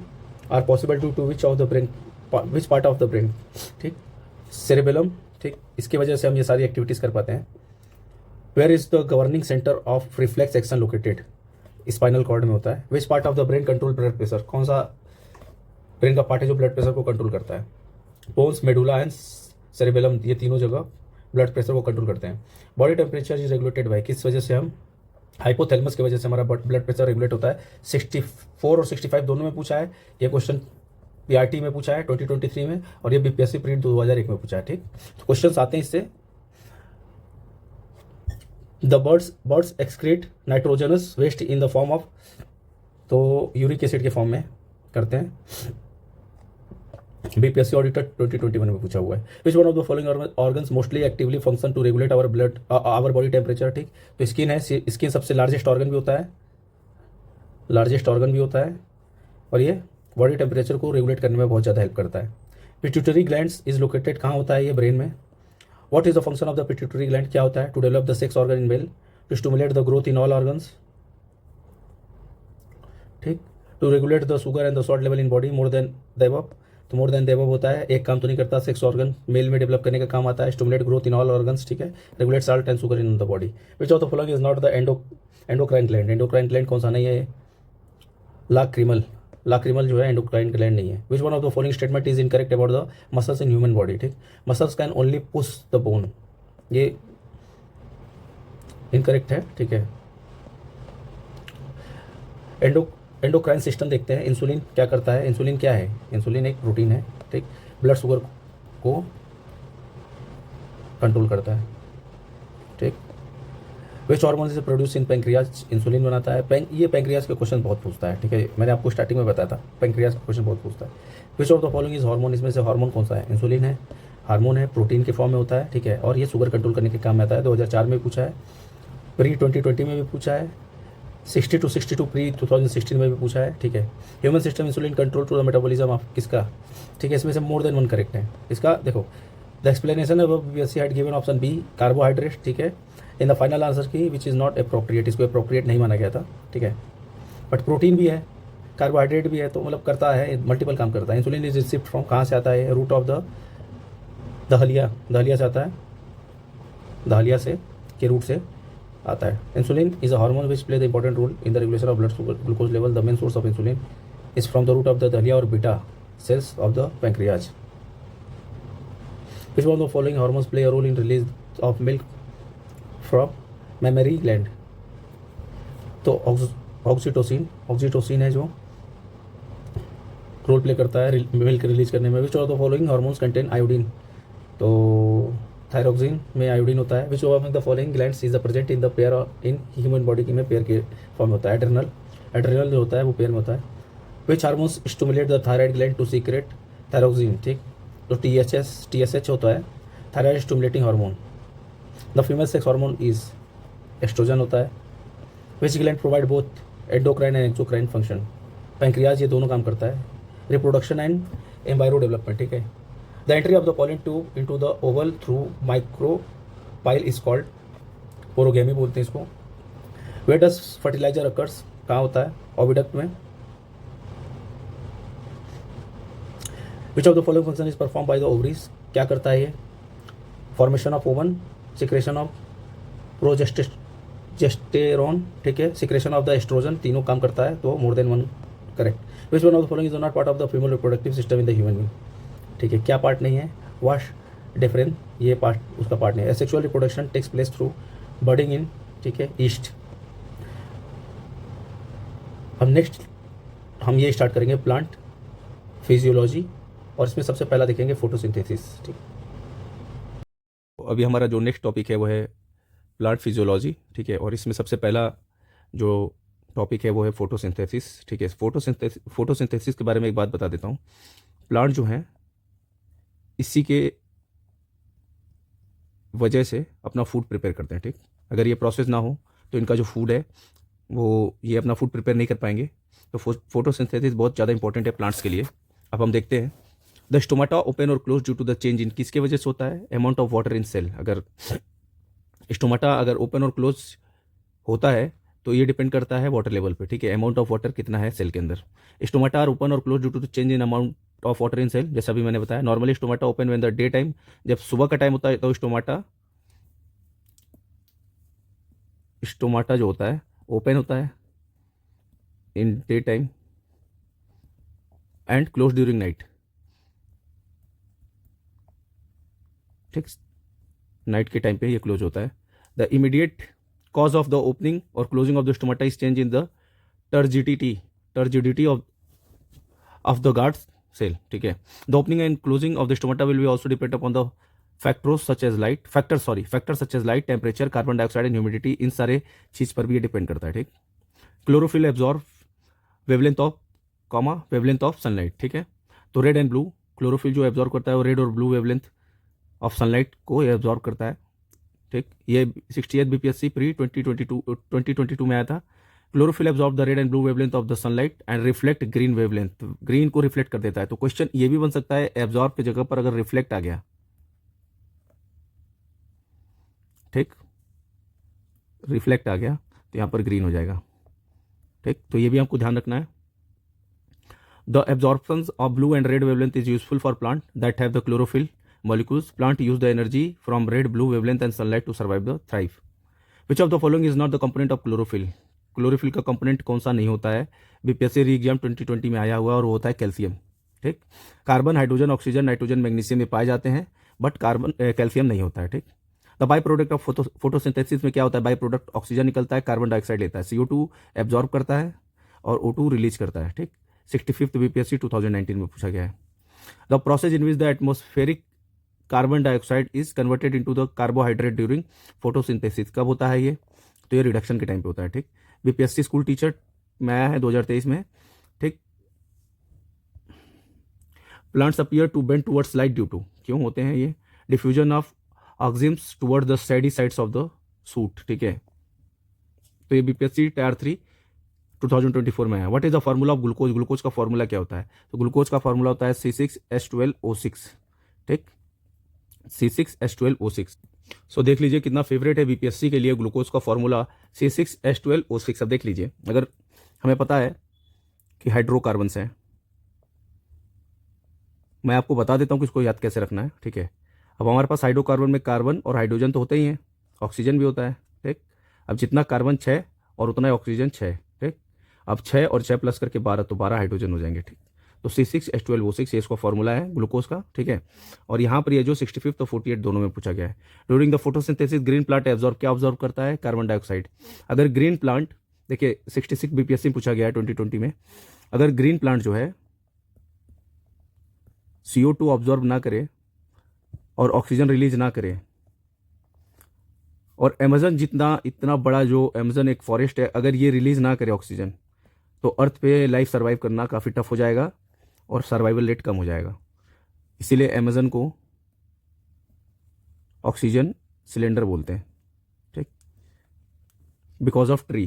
are possible to which of the brain, which part of the brain, ठीक, सेरेबेलम, ठीक, इसकी वजह से हम ये सारी एक्टिविटीज़ कर पाते हैं। Where is the governing centre of reflex action located, spinal cord में होता है। Which part of the brain control blood pressure, कौन सा ब्रेन का पार्ट है जो ब्लड प्रेशर को कंट्रोल करता है। बोन्स, मेडुला एंड सेरेबेलम, ये तीनों जगह ब्लड प्रेशर को कंट्रोल करते हैं। Body temperature is regulated by, किस वजह से हम, हाइपोथैलेमस की वजह से हमारा ब्लड प्रेशर रेगुलेट होता है। 64 और 65 दोनों में पूछा है ये क्वेश्चन, पीआरटी में पूछा है 2023 में, और ये बीपीएससी प्रीलिम्स 2001 में पूछा है, ठीक। तो क्वेश्चन आते हैं इससे। The birds excrete nitrogenous waste in the form of, तो यूरिक एसिड के फॉर्म में करते हैं। बीपीएससी ऑडिटर 2021 में पूछा हुआ है। Which one of the following organs mostly actively function to regulate our blood our body temperature, ठीक। तो स्किन है, स्किन सबसे लार्जेस्ट ऑर्गन भी होता है, लार्जेस्ट ऑर्गन भी होता है, और ये बॉडी टेम्परेचर को रेगुलेट करने में बहुत ज़्यादा हेल्प करता है। पिट्यूटरी ग्लैंड्स इज लोकेटेड, कहाँ होता है ये, ब्रेन में। What is the function of the pituitary gland, क्या होता है, to develop the sex organ in male, to stimulate the growth in all organs, ठीक, to regulate the sugar and the salt level in body, more than the above, तो more than the above होता है, एक काम तो नहीं करता, sex organ male में डेवलप करने का काम आता है। Stimulate growth in all organs, ठीक है, regulate salt and sugar in the body. Which of the following is not the endocrine gland, endocrine gland कौन सा नहीं है, लाक्रिमल जो है एंडोक्राइन ग्लैंड नहीं है। Which one of the following statement is incorrect about the muscles in human body, ठीक, muscles can only push the bone, ये इनकरेक्ट है, ठीक है। एंडोक्राइन सिस्टम देखते हैं, इंसुलिन क्या करता है, इंसुलिन क्या है, इंसुलिन एक प्रोटीन है, ठीक, ब्लड शुगर को कंट्रोल करता है, ठीक। Which hormone is produce in pancreas, insulin बनाता है। ये पैंक्रियाज के क्वेश्चन बहुत पूछता है, ठीक है, मैंने आपको स्टार्टिंग में बताया था, पैंक्रियाज का क्वेश्चन बहुत पूछता है। Which of the following is hormone, इसमें से हार्मोन कौन सा है, इंसुलिन है, हार्मोन है, प्रोटीन के फॉर्म में होता है, ठीक है, और ये शुगर कंट्रोल करने के काम में आता है। 2004 में पूछा है, प्री 2020 में भी पूछा है, 60 to 62 प्री 2016 में भी पूछा है, ठीक है। Human system insulin control to the metabolism of किसका, ठीक है, इसमें से मोर देन वन करेक्ट है। इसका देखो, the explanation of BPSC had given option B carbohydrate, ठीक है, in the final answer key which is not appropriate, इसको अप्रोप्रिएट नहीं माना गया था, ठीक है। बट प्रोटीन भी है, कार्बोहाइड्रेट भी है, तो मतलब करता है, मल्टीपल काम करता है। इंसुलिन इज रिसीव्ड फ्रॉम, कहाँ से आता है, रूट ऑफ द दहलिया से आता है, दहलिया से के रूट से आता है। Insulin is a hormone which play the important role in the regulation of blood sugar glucose level. The main source of insulin is from the root of the dahlia और beta cells of the pancreas. Which one of the following hormones play a role in release of milk from mammary gland, तो oxytocin है जो role play करता है milk release करने में। विच of the following hormones contain iodine, तो thyroxine में iodine होता है। Which of the following glands is the present in the pair in human body की में पेयर के फॉर्म में होता है, एड्रेनल जो होता है वो पेयर में होता है। Which hormones stimulate the thyroid gland to secrete thyroxine, ठीक, तो TSH होता है thyroid stimulating hormone. The female sex hormone is estrogen होता है। Which gland provide both endocrine and exocrine function, pancreas ये दोनों काम करता है, रिप्रोडक्शन एंड एम्बायरो डेवलपमेंट, ठीक है। The entry of the pollen tube into the Oval through micropyle is called, porogamy बोलते हैं इसको। वेयर डज फर्टिलाइजर अकर्स, कहाँ होता है, ओविडक्ट में। विच of the following function is perform by the ovaries, क्या करता है ये, formation of oven, secretion of progesterone, ठीक है, सिक्रेशन ऑफ द एस्ट्रोजन, तीनों काम करता है, तो more than one correct. Which one of the following is not part of the female reproductive system in the human being, ठीक है, क्या पार्ट नहीं है, वाश डिफरेंट, ये पार्ट उसका पार्ट नहीं है। Sexual reproduction takes place through budding in, ठीक है, ईस्ट। अब नेक्स्ट हम ये स्टार्ट करेंगे प्लांट फिजियोलॉजी, और इसमें सबसे पहला देखेंगे फोटोसिंथेसिस, ठीक। अभी हमारा जो नेक्स्ट टॉपिक है वो है प्लांट फिजियोलॉजी, ठीक है, और इसमें सबसे पहला जो टॉपिक है वो है फोटोसिंथेसिस, ठीक है। फोटोसिंथेसिस के बारे में एक बात बता देता हूँ। प्लांट जो हैं इसी के वजह से अपना फूड प्रिपेयर करते हैं, ठीक। अगर ये प्रोसेस ना हो तो इनका जो फूड है वो ये अपना फूड प्रिपेयर नहीं कर पाएंगे, तो फोटोसिंथेसिस बहुत ज़्यादा इंपॉर्टेंट है प्लांट्स के लिए। अब हम देखते हैं, द स्टोमाटा ओपन और close due to the change in, किसके वजह से होता है, amount of water in cell. अगर स्टोमाटा अगर ओपन और क्लोज होता है तो ये डिपेंड करता है वाटर लेवल पे, ठीक है, अमाउंट ऑफ वाटर कितना है सेल के अंदर। स्टोमाटा आर ओपन और close due to change in amount of water in cell, जैसा अभी मैंने बताया। Normally stomata open when the day time, जब सुबह का टाइम होता है तो स्टोमाटा जो होता है ओपन होता है in day time and close during night, ठीक, नाइट के टाइम पे ये क्लोज होता है। The immediate cause of the opening और closing of the stomata is change in the turgidity of the guards cell, ठीक है। The opening and closing of the stomata will be also depend upon the factors such as light, temperature, carbon dioxide and humidity, इन सारे चीज पर भी ये depend करता है, ठीक। Chlorophyll absorb wavelength of sunlight, ठीक है। तो रेड एंड ब्लू, क्लोरोफिल जो एब्जॉर्ब करता है वो रेड और ब्लू वेवलेंथ ऑफ सनलाइट को ये एब्जॉर्ब करता है, ठीक। ये 68 बीपीएससी प्री 2022 में आया था। Chlorophyll absorb the red and blue wavelength of the sunlight and reflect green wavelength, green को रिफ्लेक्ट कर देता है। तो क्वेश्चन ये भी बन सकता है, एब्जॉर्ब की जगह पर अगर रिफ्लेक्ट आ गया, ठीक, रिफ्लेक्ट आ गया तो यहां पर ग्रीन हो जाएगा, ठीक। तो ये भी आपको ध्यान रखना है। The absorption of blue and red wavelength is useful for plant that have the chlorophyll molecules. Plant use the energy from red, blue wavelength and sunlight to survive the thrive. Which of the following is not the component of chlorophyll? Chlorophyll का component कौन सा नहीं होता है? BPSC री exam 2020 में आया हुआ और वो होता है कैल्शियम, ठीक। Carbon, hydrogen, oxygen, nitrogen, magnesium में पाए जाते हैं, बट कैल्शियम नहीं होता है, ठीक। The by product of photosynthesis में क्या होता है? बाई प्रोडक्ट ऑक्सीजन निकलता है, कार्बन डाइऑक्साइड लेता है, CO2 एब्जॉर्ब करता है और O2 रिलीज करता है, ठीक। 65th बीपीएससी 2019 में पूछा गया है। The process in which the atmospheric carbon dioxide is converted into the carbohydrate during photosynthesis, कब होता है ये? तो ये रिडक्शन के टाइम पे होता है, ठीक। बीपीएससी स्कूल टीचर में आया है 2023 में, ठीक। Plants appear to bend towards light due to, क्यों होते हैं ये? Diffusion of auxins toward the shaded sides of the shoot, ठीक है। तो ये बीपीएससी टायर 3 2024 में है। What is the formula of glucose? Glucose का फार्मूला क्या होता है? तो ग्लूकोज का फार्मूला होता है C6H12O6, ठीक, C6H12O6। सो देख लीजिए कितना फेवरेट है बीपीएससी के लिए ग्लूकोज का फॉर्मूला C6H12O6। अब देख लीजिए, अगर हमें पता है कि हाइड्रोकार्बन्स हैं, मैं आपको बता देता हूं कि इसको याद कैसे रखना है, ठीक है। अब हमारे पास हाइड्रोकार्बन में कार्बन और हाइड्रोजन तो होते ही हैं, ऑक्सीजन भी होता है, ठीक। अब जितना कार्बन 6 और उतना ही ऑक्सीजन 6, ठीक। अब 6 और 6 प्लस करके 12, तो 12 हाइड्रोजन हो जाएंगे, ठीक। तो C6H12O6 ये इसका फॉर्मूला है ग्लूकोज का, ठीक है। और यहाँ पर ये जो 65 और 48 दोनों में पूछा गया है। During the photosynthesis green plant absorb, क्या ऑब्जॉर्व करता है? Carbon dioxide. अगर ग्रीन प्लांट, देखिए 66 बीपीएससी में पूछा गया है 2020 में, अगर ग्रीन प्लांट जो है CO2 ऑब्जॉर्व ना करे और ऑक्सीजन रिलीज ना करे, और अमेजन जितना इतना बड़ा जो अमेजन एक फॉरेस्ट है, अगर ये रिलीज ना करे ऑक्सीजन, तो अर्थ पे लाइफ सर्वाइव करना काफ़ी टफ हो जाएगा और सर्वाइवल रेट कम हो जाएगा। इसीलिए अमेजन को ऑक्सीजन सिलेंडर बोलते हैं, ठीक, because of tree.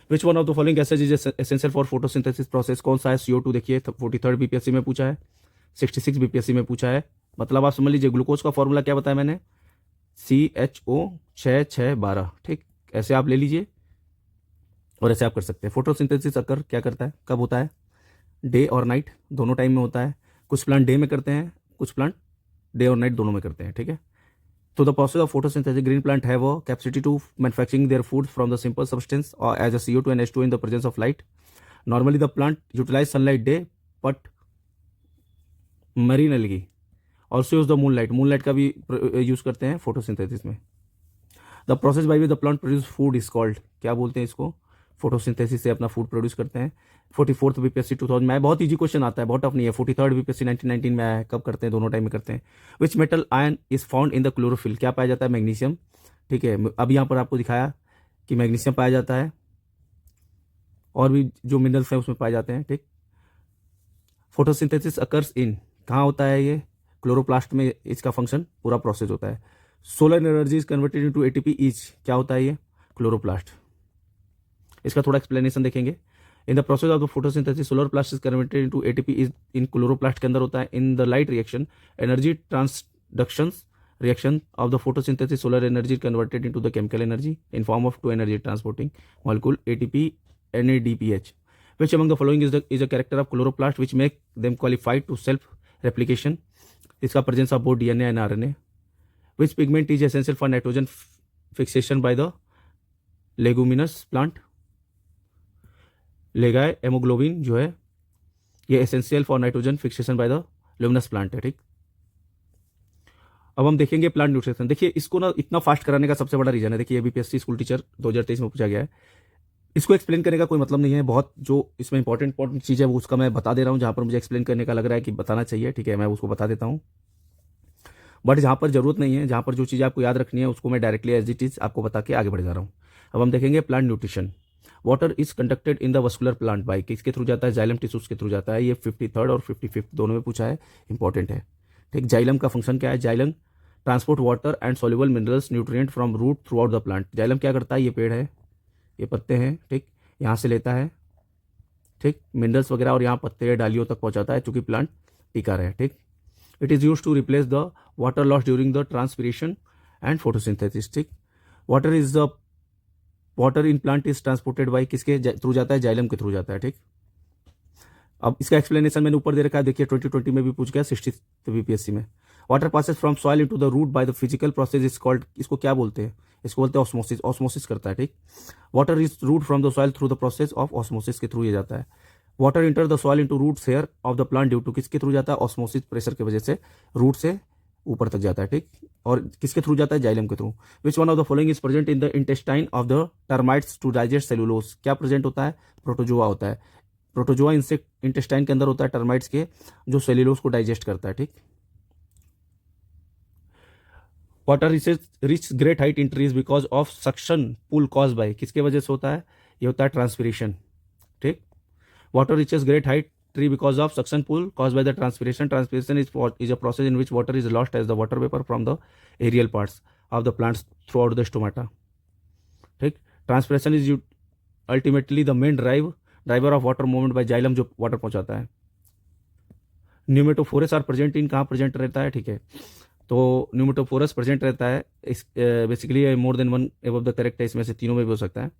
Which one of the following gases is essential for photosynthesis process? कौन सा है? CO2। देखिए 43rd बीपीएससी में पूछा है, 66 बीपीएससी में पूछा है। मतलब आप समझ लीजिए ग्लूकोज का फॉर्मूला क्या बताया मैंने? CHO6 6 12, ठीक। ऐसे आप ले लीजिए और ऐसे आप कर सकते हैं। फोटोसिंथेसिस अकर क्या करता है, कब होता है? डे और नाइट दोनों टाइम में होता है। कुछ प्लांट डे में करते हैं, कुछ प्लांट डे और नाइट दोनों में करते हैं, ठीक है। तो the process of photosynthesis, green plant have a capacity to manufacturing their food from the simple substance और as a CO2 and H2 in the presence of light. Normally the plant utilize sunlight day but marine algae also use the moonlight का भी use करते हैं photosynthesis में। The process by which the plant produce food is called, क्या बोलते हैं इसको? Photosynthesis से अपना फूड प्रोड्यूस करते हैं। 44th बीपीएससी 2000 में आया, बहुत इजी क्वेश्चन आता है, बहुत टफ नहीं है। 43rd बीपीएससी 1919 में आया है, कब करते हैं? दोनों टाइम में करते हैं। Which metal ion is found in the chlorophyll, क्या पाया जाता है? मैग्नीशियम, ठीक है। अब यहाँ पर आपको दिखाया कि मैग्नीशियम पाया जाता है और भी जो मिनरल्स हैं उसमें पाए जाते हैं, ठीक। फोटोसिंथेसिस अकर्स इन, कहाँ होता है ये? क्लोरोप्लास्ट में इसका फंक्शन पूरा प्रोसेस होता है। Solar energy is converted into ATP is, क्या होता है ये? क्लोरोप्लास्ट। इसका थोड़ा एक्सप्लेनेशन देखेंगे। In the process of the photosynthesis solar प्लास्ट is converted into ATP is in chloroplast के अंदर होता है। In the light reaction energy transduction reaction of the photosynthesis, solar energy converted into the chemical energy in form of two energy transporting molecule ATP NADPH. Which among the following is a character of chloroplast which make them qualified to self replication? इसका presence of both DNA and RNA. Which pigment is essential for nitrogen fixation by the leguminous plant? Leghaemoglobin जो है ये essential for nitrogen fixation by the leguminous plant है। ठीक, अब हम देखेंगे plant nutrition. देखिए इसको ना इतना फास्ट कराने का सबसे बड़ा रीजन है, देखिए बीपीएससी स्कूल टीचर 2023 में पूछा गया है, इसको एक्सप्लेन करने का कोई मतलब नहीं है। बहुत जो इसमें इंपॉर्टेंट चीज़ है वो उसका मैं बता दे रहा हूँ, जहाँ पर मुझे एक्सप्लेन करने का लग रहा है कि बताना चाहिए, ठीक है, मैं उसको बता देता हूँ। बट जहाँ पर जरूरत नहीं है, जहाँ पर जो चीज़ आपको याद रखनी है उसको मैं डायरेक्टली एज इट इज आपको बता के आगे बढ़ जा रहा हूँ। अब हम देखेंगे plant nutrition. Water is conducted in the vascular plant by, किसके थ्रू जाता है? जाइलम टिश्यूज के थ्रू जाता है। ये 53rd और 55th दोनों में पूछा है, इंपॉर्टेंट है। ठीक, जाइलम का फंक्शन क्या है? Xylem transport water and soluble minerals nutrient from root throughout the plant. Xylem क्या करता है? ये पेड़ है, ये पत्ते हैं, ठीक, यहाँ से लेता है, ठीक, मिनरल्स वगैरह और यहाँ पत्ते डालियों तक पहुँचाता है, चूंकि प्लांट टिका रहे। ठीक, it is use to replace the water loss during the transpiration and photosynthesis. ठीक, water in plant is transported by, किसके थ्रू जाता है? जाइलम के थ्रू जाता है। ठीक, अब इसका एक्सप्लेनेशन मैंने ऊपर दे रखा है, देखिए 2020 में भी पूछ गया, 60th बीपीएससी में। Water passes from soil into the root by the physical process is called, इसको क्या बोलते हैं? इसको बोलते हैं ऑस्मोसिस, ऑस्मोसिस करता है। ठीक, water is root from the soil through the process of osmosis के थ्रू ये जाता है। Water enter the soil into roots hair of the plant due to, किसके थ्रू जाता है? ऑस्मोसिस प्रेशर की वजह से रूट से ऊपर तक जाता है। ठीक, और किसके थ्रू जाता है? जाइलम के through. Which one of the following is present in the intestine of the termites to digest cellulose? क्या प्रेजेंट होता है? प्रोटोजोआ होता है। प्रोटोजोआ इंसेक्ट इंटेस्टाइन के अंदर होता है, टर्माइट्स के, जो सेलुलोज को डाइजेस्ट करता है। ठीक, water reach great height in trees because of suction pull cause by, किसके वजह से होता है? ये होता है ट्रांसपिरेशन। ठीक, water reaches great height tree because of suction pull caused by the transpiration. Transpiration is a process in which water is lost as the water vapor from the aerial parts of the plants throughout the stomata. ठीक, transpiration is ultimately the main driver of water movement by xylem, जो water पहुंचाता है। न्यूमेटोफोरस are present इन, कहाँ present रहता है? ठीक है, तो न्यूमेटोफोरस प्रेजेंट रहता है इस basically more than one above the correct है, इसमें से तीनों में भी हो सकता है।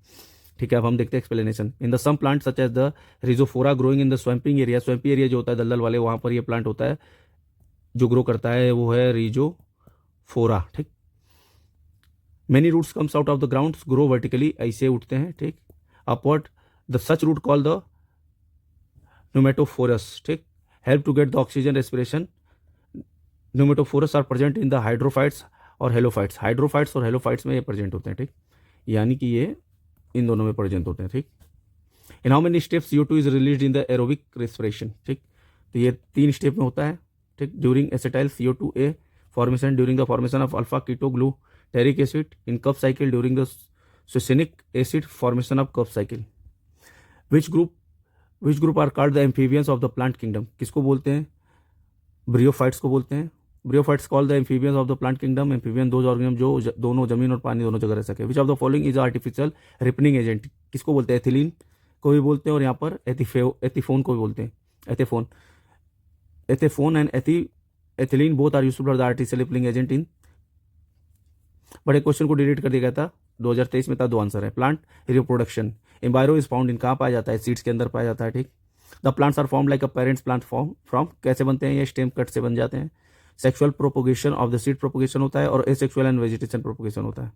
ठीक है, अब हम देखते हैं explanation. In the some plant such as the rhizophora growing in the swamping area, swampy area जो होता है दलदल वाले, वहाँ पर ये प्लांट होता है, जो ग्रो करता है वो है रिजोफोरा। ठीक, many roots comes out of the ground, grow vertically, ऐसे उठते हैं। ठीक, upward the such root call the pneumatophores. ठीक, help to get the oxygen respiration. Pneumatophores are present in the hydrophytes और हेलोफाइट्स, हाइड्रोफाइट्स और halophytes में ये present होते हैं। ठीक, यानी कि ये इन दोनों में प्रेजेंट होते हैं। ठीक, in how many steps CO2 is released in the aerobic respiration? ठीक, तो ये 3 स्टेप में होता है। ठीक, during acetyl CO2A formation, during the formation of alpha ketoglutaric acid, in Krebs cycle during the succinic acid formation of Krebs cycle. Which group are called the amphibians of the plant kingdom? किसको बोलते हैं? Bryophytes को बोलते हैं। Bryophytes call the amphibians of the plant kingdom. Amphibian those organism जो दोनों जमीन और पानी दोनों जगह रह सके। विच of the following is artificial ripening agent? किसको बोलते हैं? एथिलीन को भी बोलते हैं और यहाँ पर एथिफोन को भी बोलते हैं। Ethephon and ethylene both are used for the artificial ripening agent in, बड़े क्वेश्चन को डिलीट कर दिया गया था 2023 में था, 2 आंसर है। Plant reproduction, embryo is found in, कहाँ पाया जाता है? सीड्स के अंदर पाया जाता है। ठीक, the plants are form like a parents plant form from, कैसे बनते हैं? ये स्टेम कट से बन जाते हैं। Sexual propagation of the seed propagation होता है और एसेक्सुअल एंड वेजिटेशन प्रोपोगेशन होता है।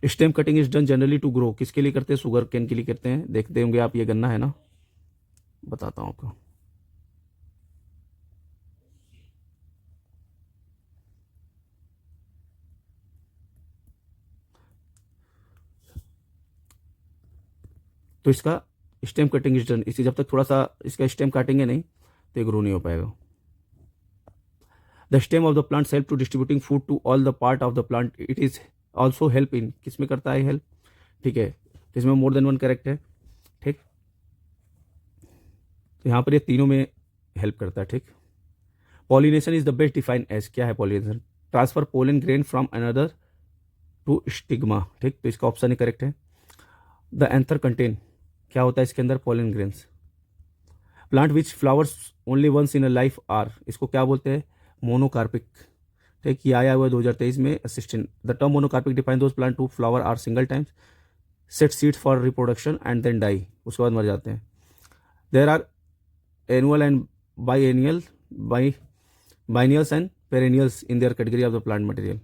Stem cutting is done generally to grow, किसके लिए करते हैं? शुगर केन के लिए करते हैं। देखते होंगे आप, ये गन्ना है ना, बताता हूं आपको। तो इसका स्टेम कटिंग इज डन, इसी जब तक थोड़ा सा इसका स्टेम काटेंगे नहीं तो ग्रो नहीं हो पाएगा। The stem of the plant help to distributing food to all the part of the plant, it is also help in, किस में करता है हेल्प? ठीक है, इसमें मोर देन वन करेक्ट है। ठीक, तो यहाँ पर ये तीनों में हेल्प करता है। ठीक, pollination is the best define as, क्या है pollination? Transfer pollen grain from another to stigma. ठीक, तो इसका ऑप्शन ही करेक्ट है। द एंथर कंटेन, क्या होता है इसके अंदर? Pollen grains. Plant which flowers only once in a life are, इसको क्या बोलते हैं? मोनोकार्पिक। ठीक, ये आया हुआ है 2023 में assistant. The term monocarpic define those plant to flower are single times, set seeds for reproduction and then die, उसके बाद मर जाते हैं। There are annual and biennial biennials and perennials in their category of the plant material.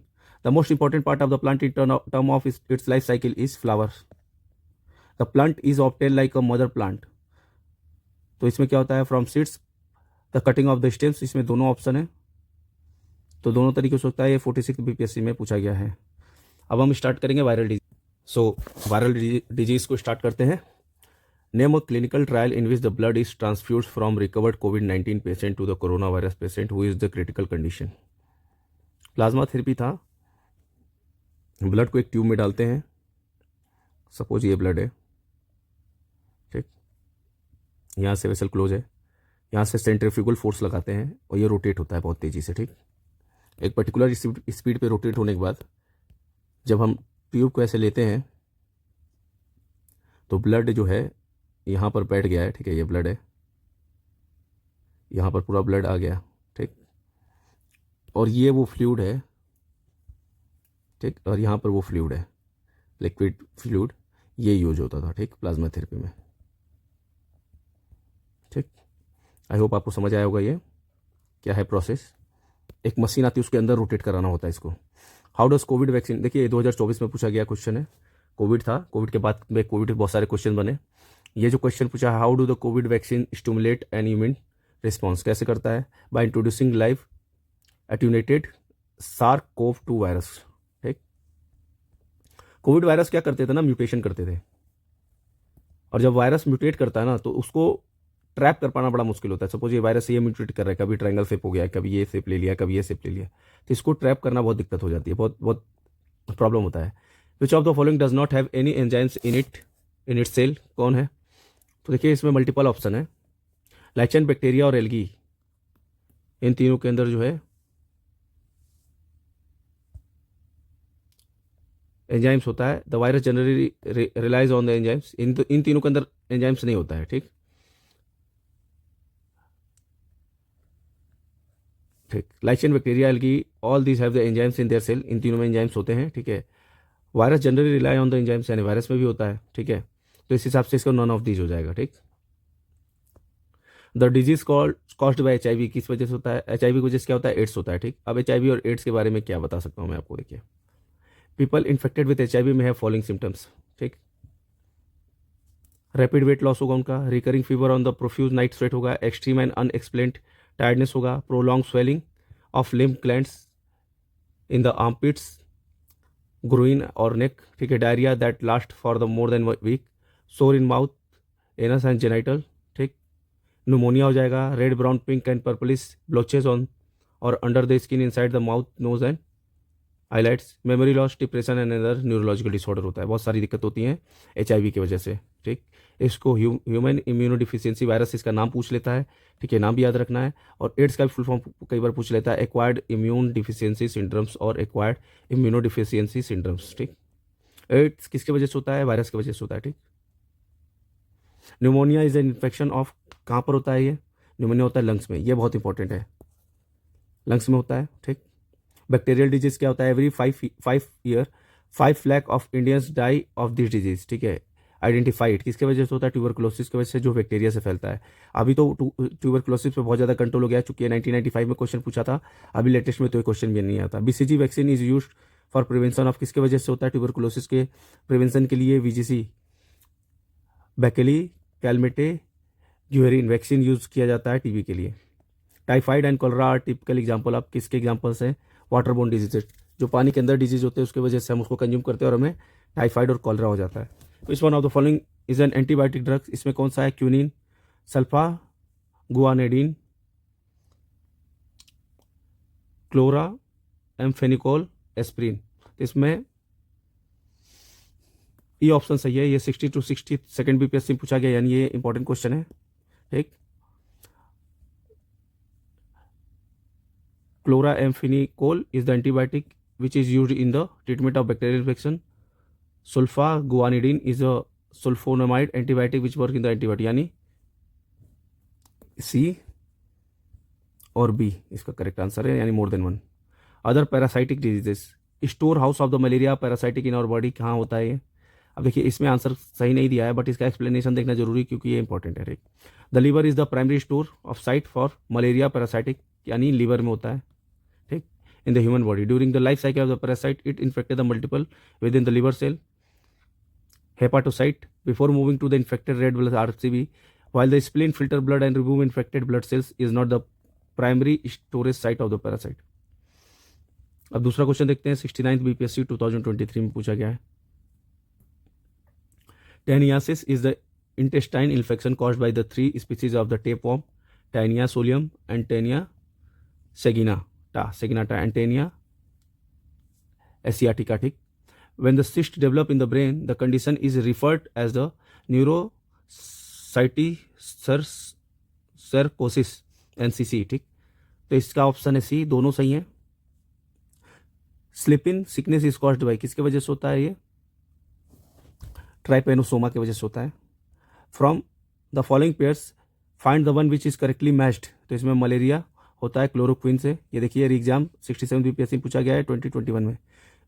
The most important part of the plant in term of its life cycle is flower. The plant is obtained like a mother plant. तो इसमें क्या होता है, from seeds the cutting of the stems, इसमें दोनों option है, तो दोनों तरीके से होता है। ये 46 बीपीएससी में पूछा गया है। अब हम स्टार्ट करेंगे viral disease. So viral disease को स्टार्ट करते हैं। Name a clinical trial in which the blood is transfused from recovered COVID-19 patient to the coronavirus patient who is the critical condition. Plasma therapy था। Blood को एक tube में डालते हैं, suppose ये ब्लड है, ठीक, यहाँ से वेसल क्लोज है, यहाँ से सेंट्रीफ्यूगल फोर्स लगाते हैं और ये रोटेट होता है बहुत तेज़ी से, ठीक। एक पर्टिकुलर स्पीड पे रोटेट होने के बाद जब हम ट्यूब को ऐसे लेते हैं तो ब्लड जो है यहाँ पर बैठ गया है, ठीक है, ये ब्लड है, यहाँ पर पूरा ब्लड आ गया, ठीक, और ये वो फ्लूइड है, ठीक, और यहाँ पर वो फ्लूइड है, लिक्विड फ्लूइड, ये यूज होता था, ठीक, प्लाज्मा थेरेपी में, ठीक। आई होप आपको समझ आया होगा ये क्या है प्रोसेस। एक मशीन आती है, उसके अंदर रोटेट कराना होता है इसको। हाउ डज कोविड वैक्सीन, देखिए 2024 में पूछा गया क्वेश्चन है, कोविड था, कोविड के बाद में कोविड बहुत सारे क्वेश्चन बने। ये जो क्वेश्चन पूछा है, how do the Covid vaccine stimulate N immune response, कैसे करता है, by introducing live attenuated SARS-CoV-2 virus, ठीक। कोविड वायरस क्या करते थे ना, म्यूटेशन करते थे, और जब वायरस म्यूटेट करता है ना तो उसको ट्रैप कर पाना बड़ा मुश्किल होता है। सपोज ये वायरस ये म्यूटेट कर रहा है, कभी ट्रायंगल शेप हो गया, कभी ये शेप ले लिया, कभी ये शेप ले लिया, तो इसको ट्रैप करना बहुत दिक्कत हो जाती है, बहुत बहुत प्रॉब्लम होता है। Which of the following does not have any enzymes in it cell, कौन है, तो देखिए इसमें मल्टीपल ऑप्शन है, लाइचन, बैक्टीरिया और एल्गी, इन तीनों के अंदर जो है एंजाइम्स होता है। The virus generally relies on the enzymes, इन तीनों के अंदर एंजाइम्स नहीं होता है, ठीक, ठीक। Lichen, bacteria, algae, all these have the enzymes in their cell, इन तीनों में एंजाइम्स होते हैं, ठीक है। Virus generally rely on the enzymes, यानी वायरस में भी होता है, ठीक है, तो इस हिसाब से इसका नॉन ऑफ दीज हो जाएगा, ठीक। The disease caused by HIV किस वजह से होता है, HIV की वजह से क्या होता है, एड्स होता है, ठीक। अब HIV और एड्स के बारे में क्या बता सकता हूँ मैं आपको, देखिए पीपल इन्फेक्टेड विथ HIV में हैव फॉलोइंग सिम्टम्स, ठीक। रैपिड वेट लॉस होगा उनका, recurring fever on the profuse night sweat होगा, एक्सट्रीम एंड अनएक्सप्लेन्ड टायर्डनेस होगा, prolong swelling of limb glands in the armpits, groin और नेक, ठीक है, diarrhoea that last for the more than week, sore in mouth, anus and genital, ठीक। Pneumonia हो जाएगा, red, brown, pink and purplish blotches on और under the skin inside the mouth, nose and eyelids, memory loss, depression and other neurological disorder होता है। बहुत सारी दिक्कत होती हैं HIV की वजह से, ठीक। इसको ह्यूमन इम्यूनोडिफिशियंसी वायरस, इसका नाम पूछ लेता है, ठीक है, नाम भी याद रखना है। और एड्स का भी फुल फॉर्म कई बार पूछ लेता है, एक्वायर्ड इम्यून डिफिशियंसी सिंड्रोम्स और एक्वायर्ड इम्यूनोडिफिशियंसी सिंड्रोम्स, ठीक। एड्स किसकी वजह से होता है, वायरस की वजह से होता है, ठीक। Pneumonia is an infection of, कहाँ पर होता है ये, न्यूमोनिया होता है लंग्स में, ये बहुत इंपॉर्टेंट है, लंग्स में होता है, ठीक। बैक्टीरियल डिजीज क्या होता है, every 5 year 5 lakh of Indians die of this disease, ठीक है। आइडेंटिफाइड किसके वजह से होता है, ट्यूबरकुलोसिस की वजह से, जो बैक्टीरिया से फैलता है। अभी तो ट्यूबरकुलोसिस पे बहुत ज़्यादा कंट्रोल हो गया, चूंकि 1995 में क्वेश्चन पूछा था, अभी लेटेस्ट में तो ये क्वेश्चन भी नहीं आता। BCG vaccine is use for prevention of, किसके वजह से होता है, ट्यूबरकुलोसिस के प्रिवेंशन के लिए VGC bacille Calmette Guerin vaccine use किया जाता है TB के लिए। Typhoid and cholera are typical example, आप किसके एग्जाम्पल्स हैं, वाटरबोर्न डिजीज, जो पानी के अंदर डिजीज होते हैं उसके वजह से हम उसको कंज्यूम करते हैं और हमें टाइफाइड और कॉलरा हो जाता है। Which one of the following is an antibiotic drugs, इसमें कौन सा है, क्यूनिन, सल्फा गुआनेडिन, क्लोरा एम्फेनिकोल, एस्प्रिन, इसमें ये ऑप्शन सही है, ये 60 to 62 BPSC पूछा गया, यानी ये इंपॉर्टेंट क्वेश्चन है, ठीक। Chloramphenicol is the antibiotic which is used in the treatment of bacterial infection. Sulphaguanidine is a sulphonamide antibiotic which work in the antibiotic, यानी C और B इसका correct answer है, यानी more than one. Other parasitic diseases, store house of the malaria parasitic in our body कहाँ होता है ये? अब देखिए इसमें आंसर सही नहीं दिया है, बट इसका एक्सप्लेनेशन देखना जरूरी क्योंकि ये इंपॉर्टेंट है। The liver is the primary store of site for malaria parasitic, यानी लीवर में होता है, ठीक, in the human body. During the life cycle of the parasite it infected the multiple within the liver cell hepatocyte before moving to the infected red blood RCB, while the spleen filter blood and remove infected blood cells is not the primary storage site of the parasite. अब दूसरा question देखते हैं 69th BPSC 2023 में पूछा गया है। Taniasis is the intestine infection caused by the three species of the tapeworm, Taenia solium and Taenia saginata and Taenia asiatica, ठीक। When the cyst develop in the brain, the condition is referred as the neurocytosis NCC, ठीक। तो इसका option है सी, दोनों सही है। स्लिपिन sickness is caused bye, किसके वजह से होता है ये? ट्राइपेनोसोमा की वजह से होता है। From the following pairs find the one which is correctly matched, तो इसमें मलेरिया होता है क्लोरोक्विन से। ये देखिए एग्जाम 67 BPSC पूछा गया है 2021 में।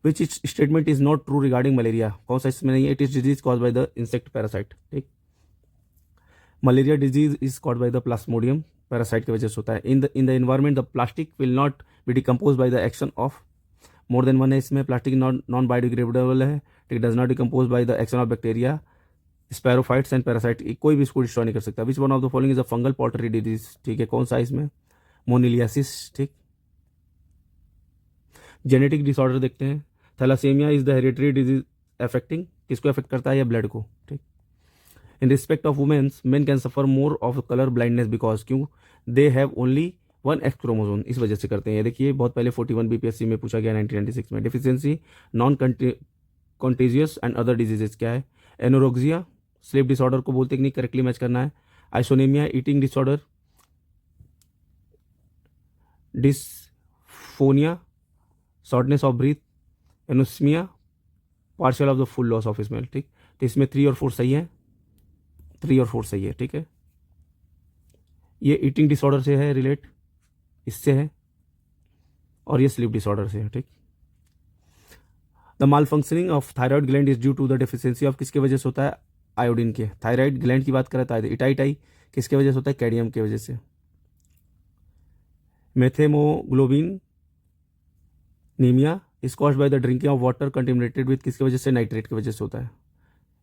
Which statement is not true regarding malaria, कौन सा इसमें नहीं है? It is disease cause by the insect parasite, ठीक। Malaria disease is cause by the plasmodium parasite की वजह से होता है। In the environment the plastic will not be decompose by the action of more than one है इसमें। Plastic non biodegradable है, it does not decompose by the action of bacteria, स्पैरोफाइट्स and parasite, कोई भी इसको डिस्ट्रॉय नहीं कर सकता। विच one of the following is a fungal pottery disease, ठीक है, कौन सा इसमें? मोनिलियासिस, ठीक। जेनेटिक डिसऑर्डर देखते हैं। Thalassaemia is the hereditary disease affecting, किसको अफेक्ट करता है? या ब्लड को, ठीक। In respect of womens, men can suffer more of colour blindness because, क्यों? They have only one X chromosome, इस वजह से करते हैं। ये देखिए बहुत पहले 41 BPSC में पूछा गया 1996 में। Deficiency non contagious and other diseases क्या है? एनोरोक्सिया स्लीप डिसऑर्डर को बोलते कि नहीं, करेक्टली मैच करना है। आइसोनेमिया eating disorder, dysphonia shortness of breath, anosmia partial of the full loss of smell, ठीक। तो इसमें 3 और 4 सही है, 3 और 4 सही है, ठीक है। ये ईटिंग डिसऑर्डर से है रिलेट, इससे है, और ये स्लीप डिसऑर्डर से है, ठीक। The malfunctioning of thyroid gland is due to the deficiency of, किसके वजह से होता है? आयोडीन के। थायराइड ग्लैंड की बात करें तो इटाइटाई किसके वजह से होता है? कैडियम की वजह से। Methaemoglobinaemia is caused by the drinking of water contaminated with, किसकी वजह से? नाइट्रेट की वजह से होता है।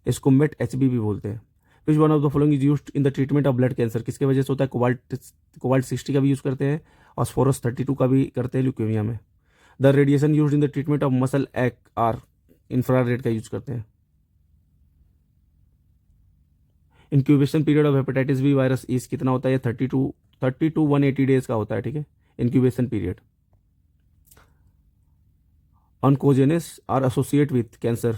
इसको मेट HB भी बोलते हैं। विच one of the following is used in the treatment of blood cancer, किसके वजह से होता है? कोबाल्ट 60 का भी यूज़ करते हैं, और स्फोरस 32 का भी करते हैं ल्यूकेमिया में। The radiation used in the treatment of muscle ache are, infrared का यूज करते हैं। Incubation period of hepatitis B virus is कितना होता है? 30 to 180 डेज का होता है, ठीक है, incubation period. Oncogenes are associated with cancer.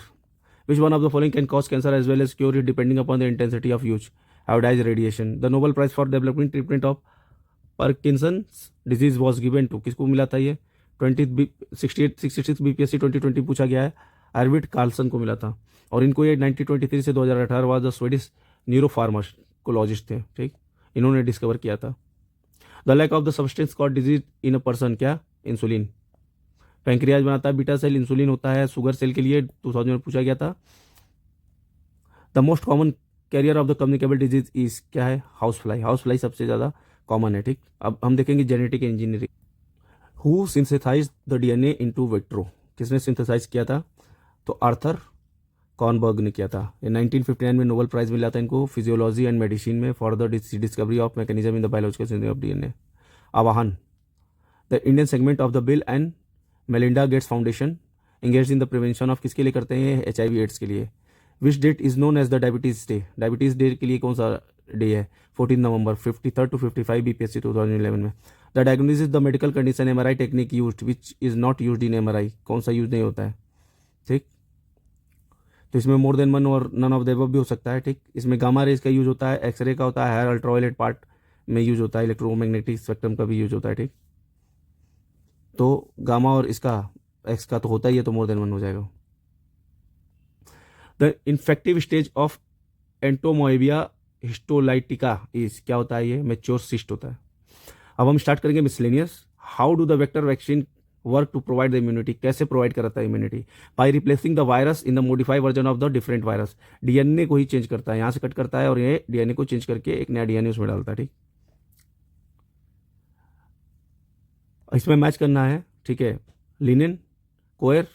Which one of the following can cause cancer as well as cure it depending upon the intensity of use? Iodized radiation. The Nobel Prize for developing treatment of Parkinson's disease was given to, किसको मिला था ये? 66 BPSC 2020 पूछा गया है, आर्विड Carlsen को मिला था। और इनको ये 1923 से 2018 बाद स्वीडिश न्यूरोफार्माकोलॉजिस्ट थे, ठीक, इन्होंने डिस्कवर किया था। The lack of the substance called disease in a person, क्या? इंसुलिन। पैंक्रियाज बनाता है बीटा सेल, इंसुलिन होता है शुगर सेल के लिए, 2000 में पूछा गया था। The most common carrier of the communicable disease is, क्या है? House fly. हाउस फ्लाई सबसे ज़्यादा कॉमन है, ठीक। अब हम देखेंगे genetic engineering. Who synthesise the DNA into vitro, किसने सिंथेसाइज किया था? तो आर्थर कॉर्नबर्ग ने किया था। ये 1959 में नोबेल प्राइज मिला था इनको फिजियोलॉजी एंड मेडिसिन में for the discovery of mechanism in the biological synthesis of DNA। Avahan, the Indian segment of the Bill and Melinda Gates Foundation engage in the prevention of, किसके लिए करते हैं? HIV AIDS के लिए। Which date is known as the diabetes day, diabetes day के लिए कौन सा डे है? 14 नवंबर 53 to 55 BPSC 2011 में। The diagnosis the medical condition MRI technique used which is not used in MRI, कौन सा यूज नहीं होता है, ठीक। तो इसमें मोर देन वन और नन ऑफ द अबव भी हो सकता है, ठीक। इसमें गामा रेज का यूज होता है, एक्सरे का होता है, हायर अल्ट्रावायलेट पार्ट में यूज होता है, इलेक्ट्रोमैग्नेटिक स्पेक्ट्रम का भी यूज होता है, ठीक। तो गामा और इसका एक्स का तो होता ही है, तो मोर देन वन हो जाएगा। The infective stage of entamoeba histolytica is, क्या होता है ये? मैच्योर सिस्ट होता है। अब हम स्टार्ट करेंगे miscellaneous. How do the vector vaccine work to provide the immunity, कैसे प्रोवाइड करता है immunity? By replacing the virus in the modified version of the different virus, DNA को ही चेंज करता है, यहाँ से कट करता है और ये डीएनए को चेंज करके एक नया डीएनए उसमें डालता है, ठीक। इसमें मैच करना है, ठीक है, लिनेन, कोयर,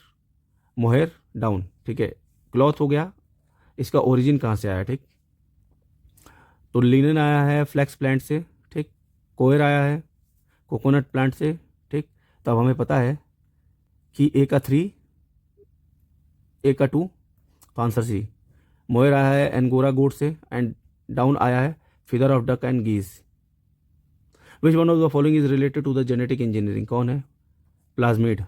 मोहेर, डाउन, ठीक है। क्लॉथ हो गया, इसका ओरिजिन कहाँ से आया, ठीक। तो लिनेन आया है फ्लैक्स प्लांट से, ठीक। कोयर आया है कोकोनट प्लांट से, ठीक। तब हमें पता है कि ए का 3, ए का 2, तो आंसर सी। मोयर आया है एंगोरा गोट से एंड डाउन आया है feather of duck and geese. Which one of the following is related to the genetic engineering? कौन है? प्लाज्मिड।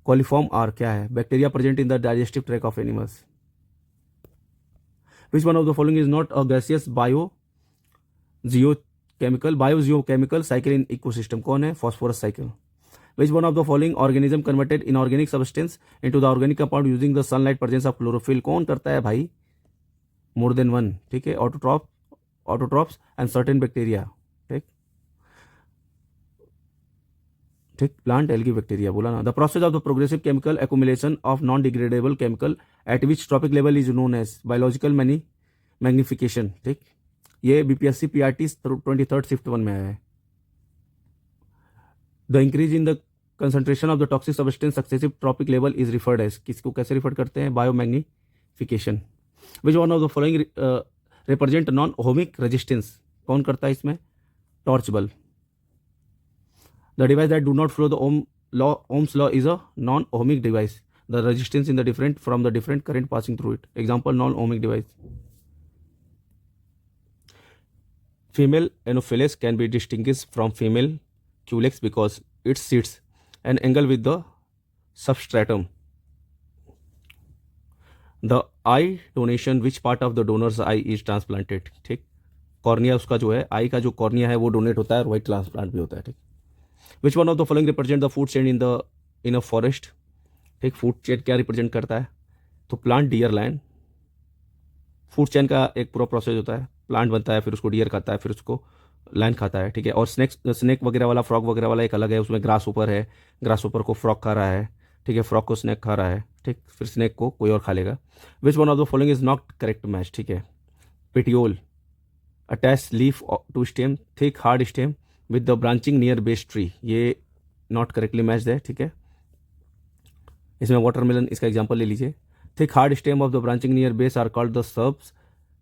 कॉलीफॉर्म आर क्या है? Bacteria present in the digestive tract of animals. Which one of the following is not a gaseous biogeochemical cycle in ecosystem? कौन है? Phosphorus cycle. Which one of the following organism converted inorganic substance into the organic compound using the sunlight presence of chlorophyll? कौन करता है भाई? मोर than one, ठीक है। Autotrophs and certain bacteria, ठीक ठीक। प्लांट एल्गी बैक्टीरिया बोला ना। The process of the progressive chemical accumulation of non degradable chemical at which trophic level is known as? Biological magnification, ठीक। ये बीपीएससी पीआरटी 23rd शिफ्ट 1 में आया है। The increase in the concentration of the toxic substance successive trophic level is referred as? किसको कैसे refer करते हैं? Biomagnification. Which one of the following represent non ohmic resistance? कौन करता है इसमें? Torch bulb. The device that do not follow the Ohm's law is a non-ohmic device. The resistance in the different from the different current passing through it. Example, non-ohmic device. Female Anopheles can be distinguished from female Culex because it sits an angle with the substratum. The eye donation, which part of the donor's eye is transplanted? ठीक। Cornea उसका जो है, आई का जो cornea है वो donate होता है और वही ट्रांसप्लांट भी होता है, ठीक। Which one of the following represent the food chain in a forest? ठीक। फूड चेन क्या रिप्रेजेंट करता है? तो plant, deer, lion. Food chain का एक पूरा प्रोसेस होता है, प्लांट बनता है, फिर उसको डियर खाता है, फिर उसको लायन खाता है, ठीक है। और स्नेक वगैरह वाला, फ्रॉग वगैरह वाला एक अलग है, उसमें ग्रास ऊपर है, ग्रास ऊपर को फ्रॉग खा रहा है, ठीक है। फ्रॉग को स्नेक खा रहा है, ठीक। फिर स्नेक को कोई और खा लेगा। Which one of the following is not correct match? ठीक है। Petiole, attach leaf to stem, thick hard stem with the branching near base tree, ये नॉट करेक्टली मैच्ड है, ठीक है। इसमें वाटरमेलन इसका एग्जांपल ले लीजिए। Thick hard stem of the branching near base are called the shrubs.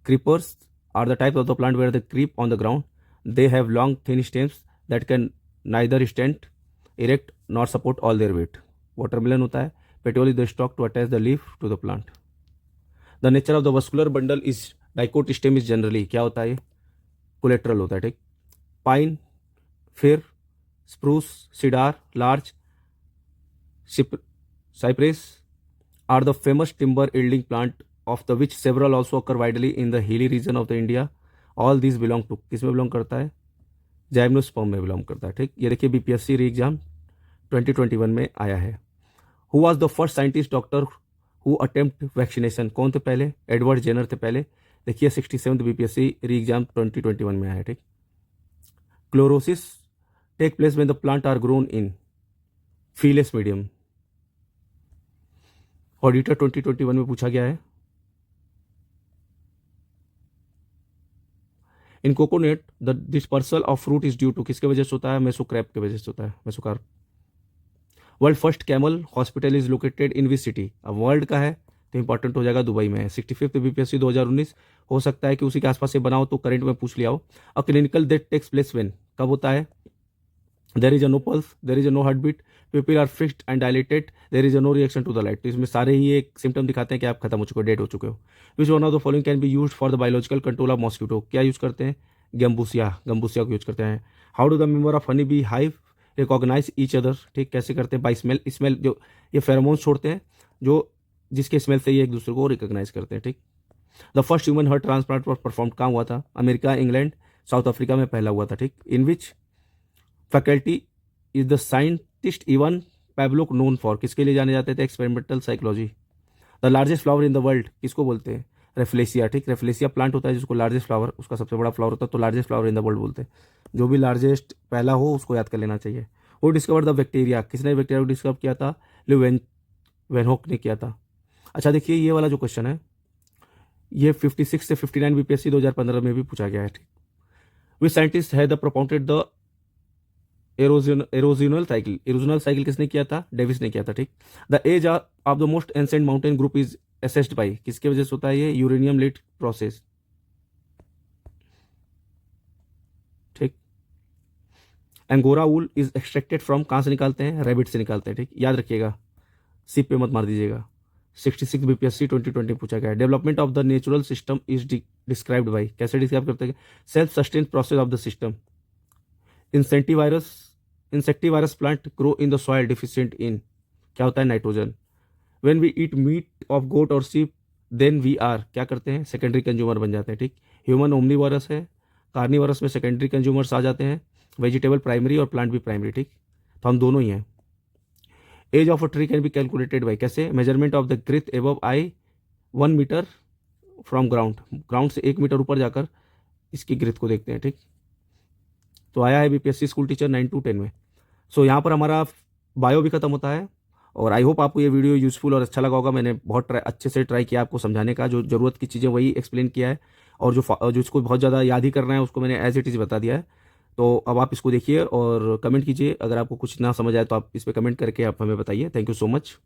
Creepers are the type of the plant where the creep on the ground. They have long thin stems that can neither stand erect not support all their weight. Watermelon होता है। Petiole is the stalk to attach the leaf to the plant. The nature of the vascular bundle is dicot stem is generally क्या होता है? Collateral होता है, ठीक। Pine, fir, spruce, cedar, larch, cypress are the famous timber yielding plant of the which several also occur widely in the hilly region of the India. All these belong to किस में belong करता है? जाइम्नोस्पर्म में belong करता है, ठीक। ये देखिए बीपीएससी री एग्जाम 2021 में आया है। Who was the first scientist doctor who attempt vaccination? कौन थे पहले? एडवर्ड जेनर थे पहले। देखिए 67th बीपीएससी री एग्जाम 2021 में आया है, ठीक। Chlorosis take place when the plant are grown in फीलेस मीडियम। ऑडिटर 2021 में पूछा गया है। In coconut the dispersal of fruit is due to किसके वजह से होता है? मेसोक्रैप के वजह से होता है, mesocarp. World first camel hospital is located in which city? अब वर्ल्ड का है तो इंपॉर्टेंट हो जाएगा, दुबई में है। 65th बीपीएससी 2019 हो सकता है कि उसी के आसपास से बनाओ तो करंट में पूछ लिया हो। A clinical that takes place when, कब होता है? There is a no pulse, there is a no heart beat, pupils are fixed and dilated, there is a no reaction to the light. तो इसमें सारे ही एक सिम्टम दिखाते हैं कि आप खत्म हो चुके हो, डेड हो चुके हो। Which one of the following can be used for the biological control of mosquito? क्या यूज करते हैं? गम्बूसिया को यूज करते हैं। How do the member of honey bee hive recognize each other? ठीक, कैसे करते हैं? By smell. स्मेल जो ये फेरोमोन्स छोड़ते हैं जो जिसके स्मेल से ये एक दूसरे को रिकॉग्नाइज करते हैं, ठीक। The first human heart transplant perform कहाँ हुआ था? अमेरिका, इंग्लैंड, साउथ अफ्रीका में पहला हुआ था, ठीक। In which faculty is the scientist Ivan Pavlov known for? किसके लिए जाने जाते थे? Experimental psychology. The largest flower in the world किसको बोलते हैं? रेफ्लेसिया, ठीक। रेफ्लेसिया प्लांट होता है जिसको लार्जेस्ट फ्लावर, उसका सबसे बड़ा फ्लावर होता है, तो largest flower in the world बोलते हैं। जो भी लार्जेस्ट पहला हो उसको याद कर लेना चाहिए। वो डिस्कवर द बैक्टीरिया, किसने बैक्टीरिया को डिस्कवर किया था? लिव वेनहोक ने किया था। अच्छा देखिए ये वाला जो क्वेश्चन है ये 56 से 59 बीपीएससी 2015 में भी पूछा गया है। ठीक, विच साइंटिस्ट है the propounded the erosional cycle किसने किया था? डेविस ने किया था। ठीक, the age of the most ancient mountain group is assessed by, किसके वजह से होता है ये? Uranium lead process. ठीक, angora wool is extracted from, कहाँ से निकालते हैं? रैबिट से निकालते हैं। ठीक, याद रखिएगा, सिप पे मत मार दीजिएगा। 66 बीपीएससी 2020 पूछा गया है। Development of the natural system is described by, कैसे डिस्क्राइब करते हैं? Self sustain process of the system. Insectivorous plant grow in the soil deficient in, क्या होता है? Nitrogen. When we eat meat of goat और सीप देन वी आर, क्या करते हैं? सेकेंडरी कंज्यूमर बन जाते हैं। ठीक, ह्यूमन ओमनीवरस है, कार्निवरस में सेकेंडरी कंज्यूमर्स आ जाते हैं, वेजिटेबल प्राइमरी और प्लांट भी प्राइमरी। ठीक, तो हम दोनों ही हैं। Age of a tree can be calculated by, कैसे? Measurement of the growth above आई 1 मीटर फ्रॉम ग्राउंड से 1 मीटर ऊपर जाकर इसकी ग्रेथ को देखते हैं। ठीक, तो आया है बीपीएससी स्कूल टीचर 9 to 10 में। सो यहाँ पर हमारा बायो भी खत्म होता है। और आई होप आपको ये वीडियो यूजफुल और अच्छा लगा होगा। मैंने बहुत अच्छे से ट्राई किया आपको समझाने का, जो ज़रूरत की चीज़ें वही एक्सप्लेन किया है, और जो इसको बहुत ज़्यादा याद ही करना है उसको मैंने एज इट इज़ बता दिया है। तो अब आप इसको देखिए और कमेंट कीजिए, अगर आपको कुछ ना समझ आए तो आप इस पर कमेंट करके आप हमें बताइए। Thank you so much.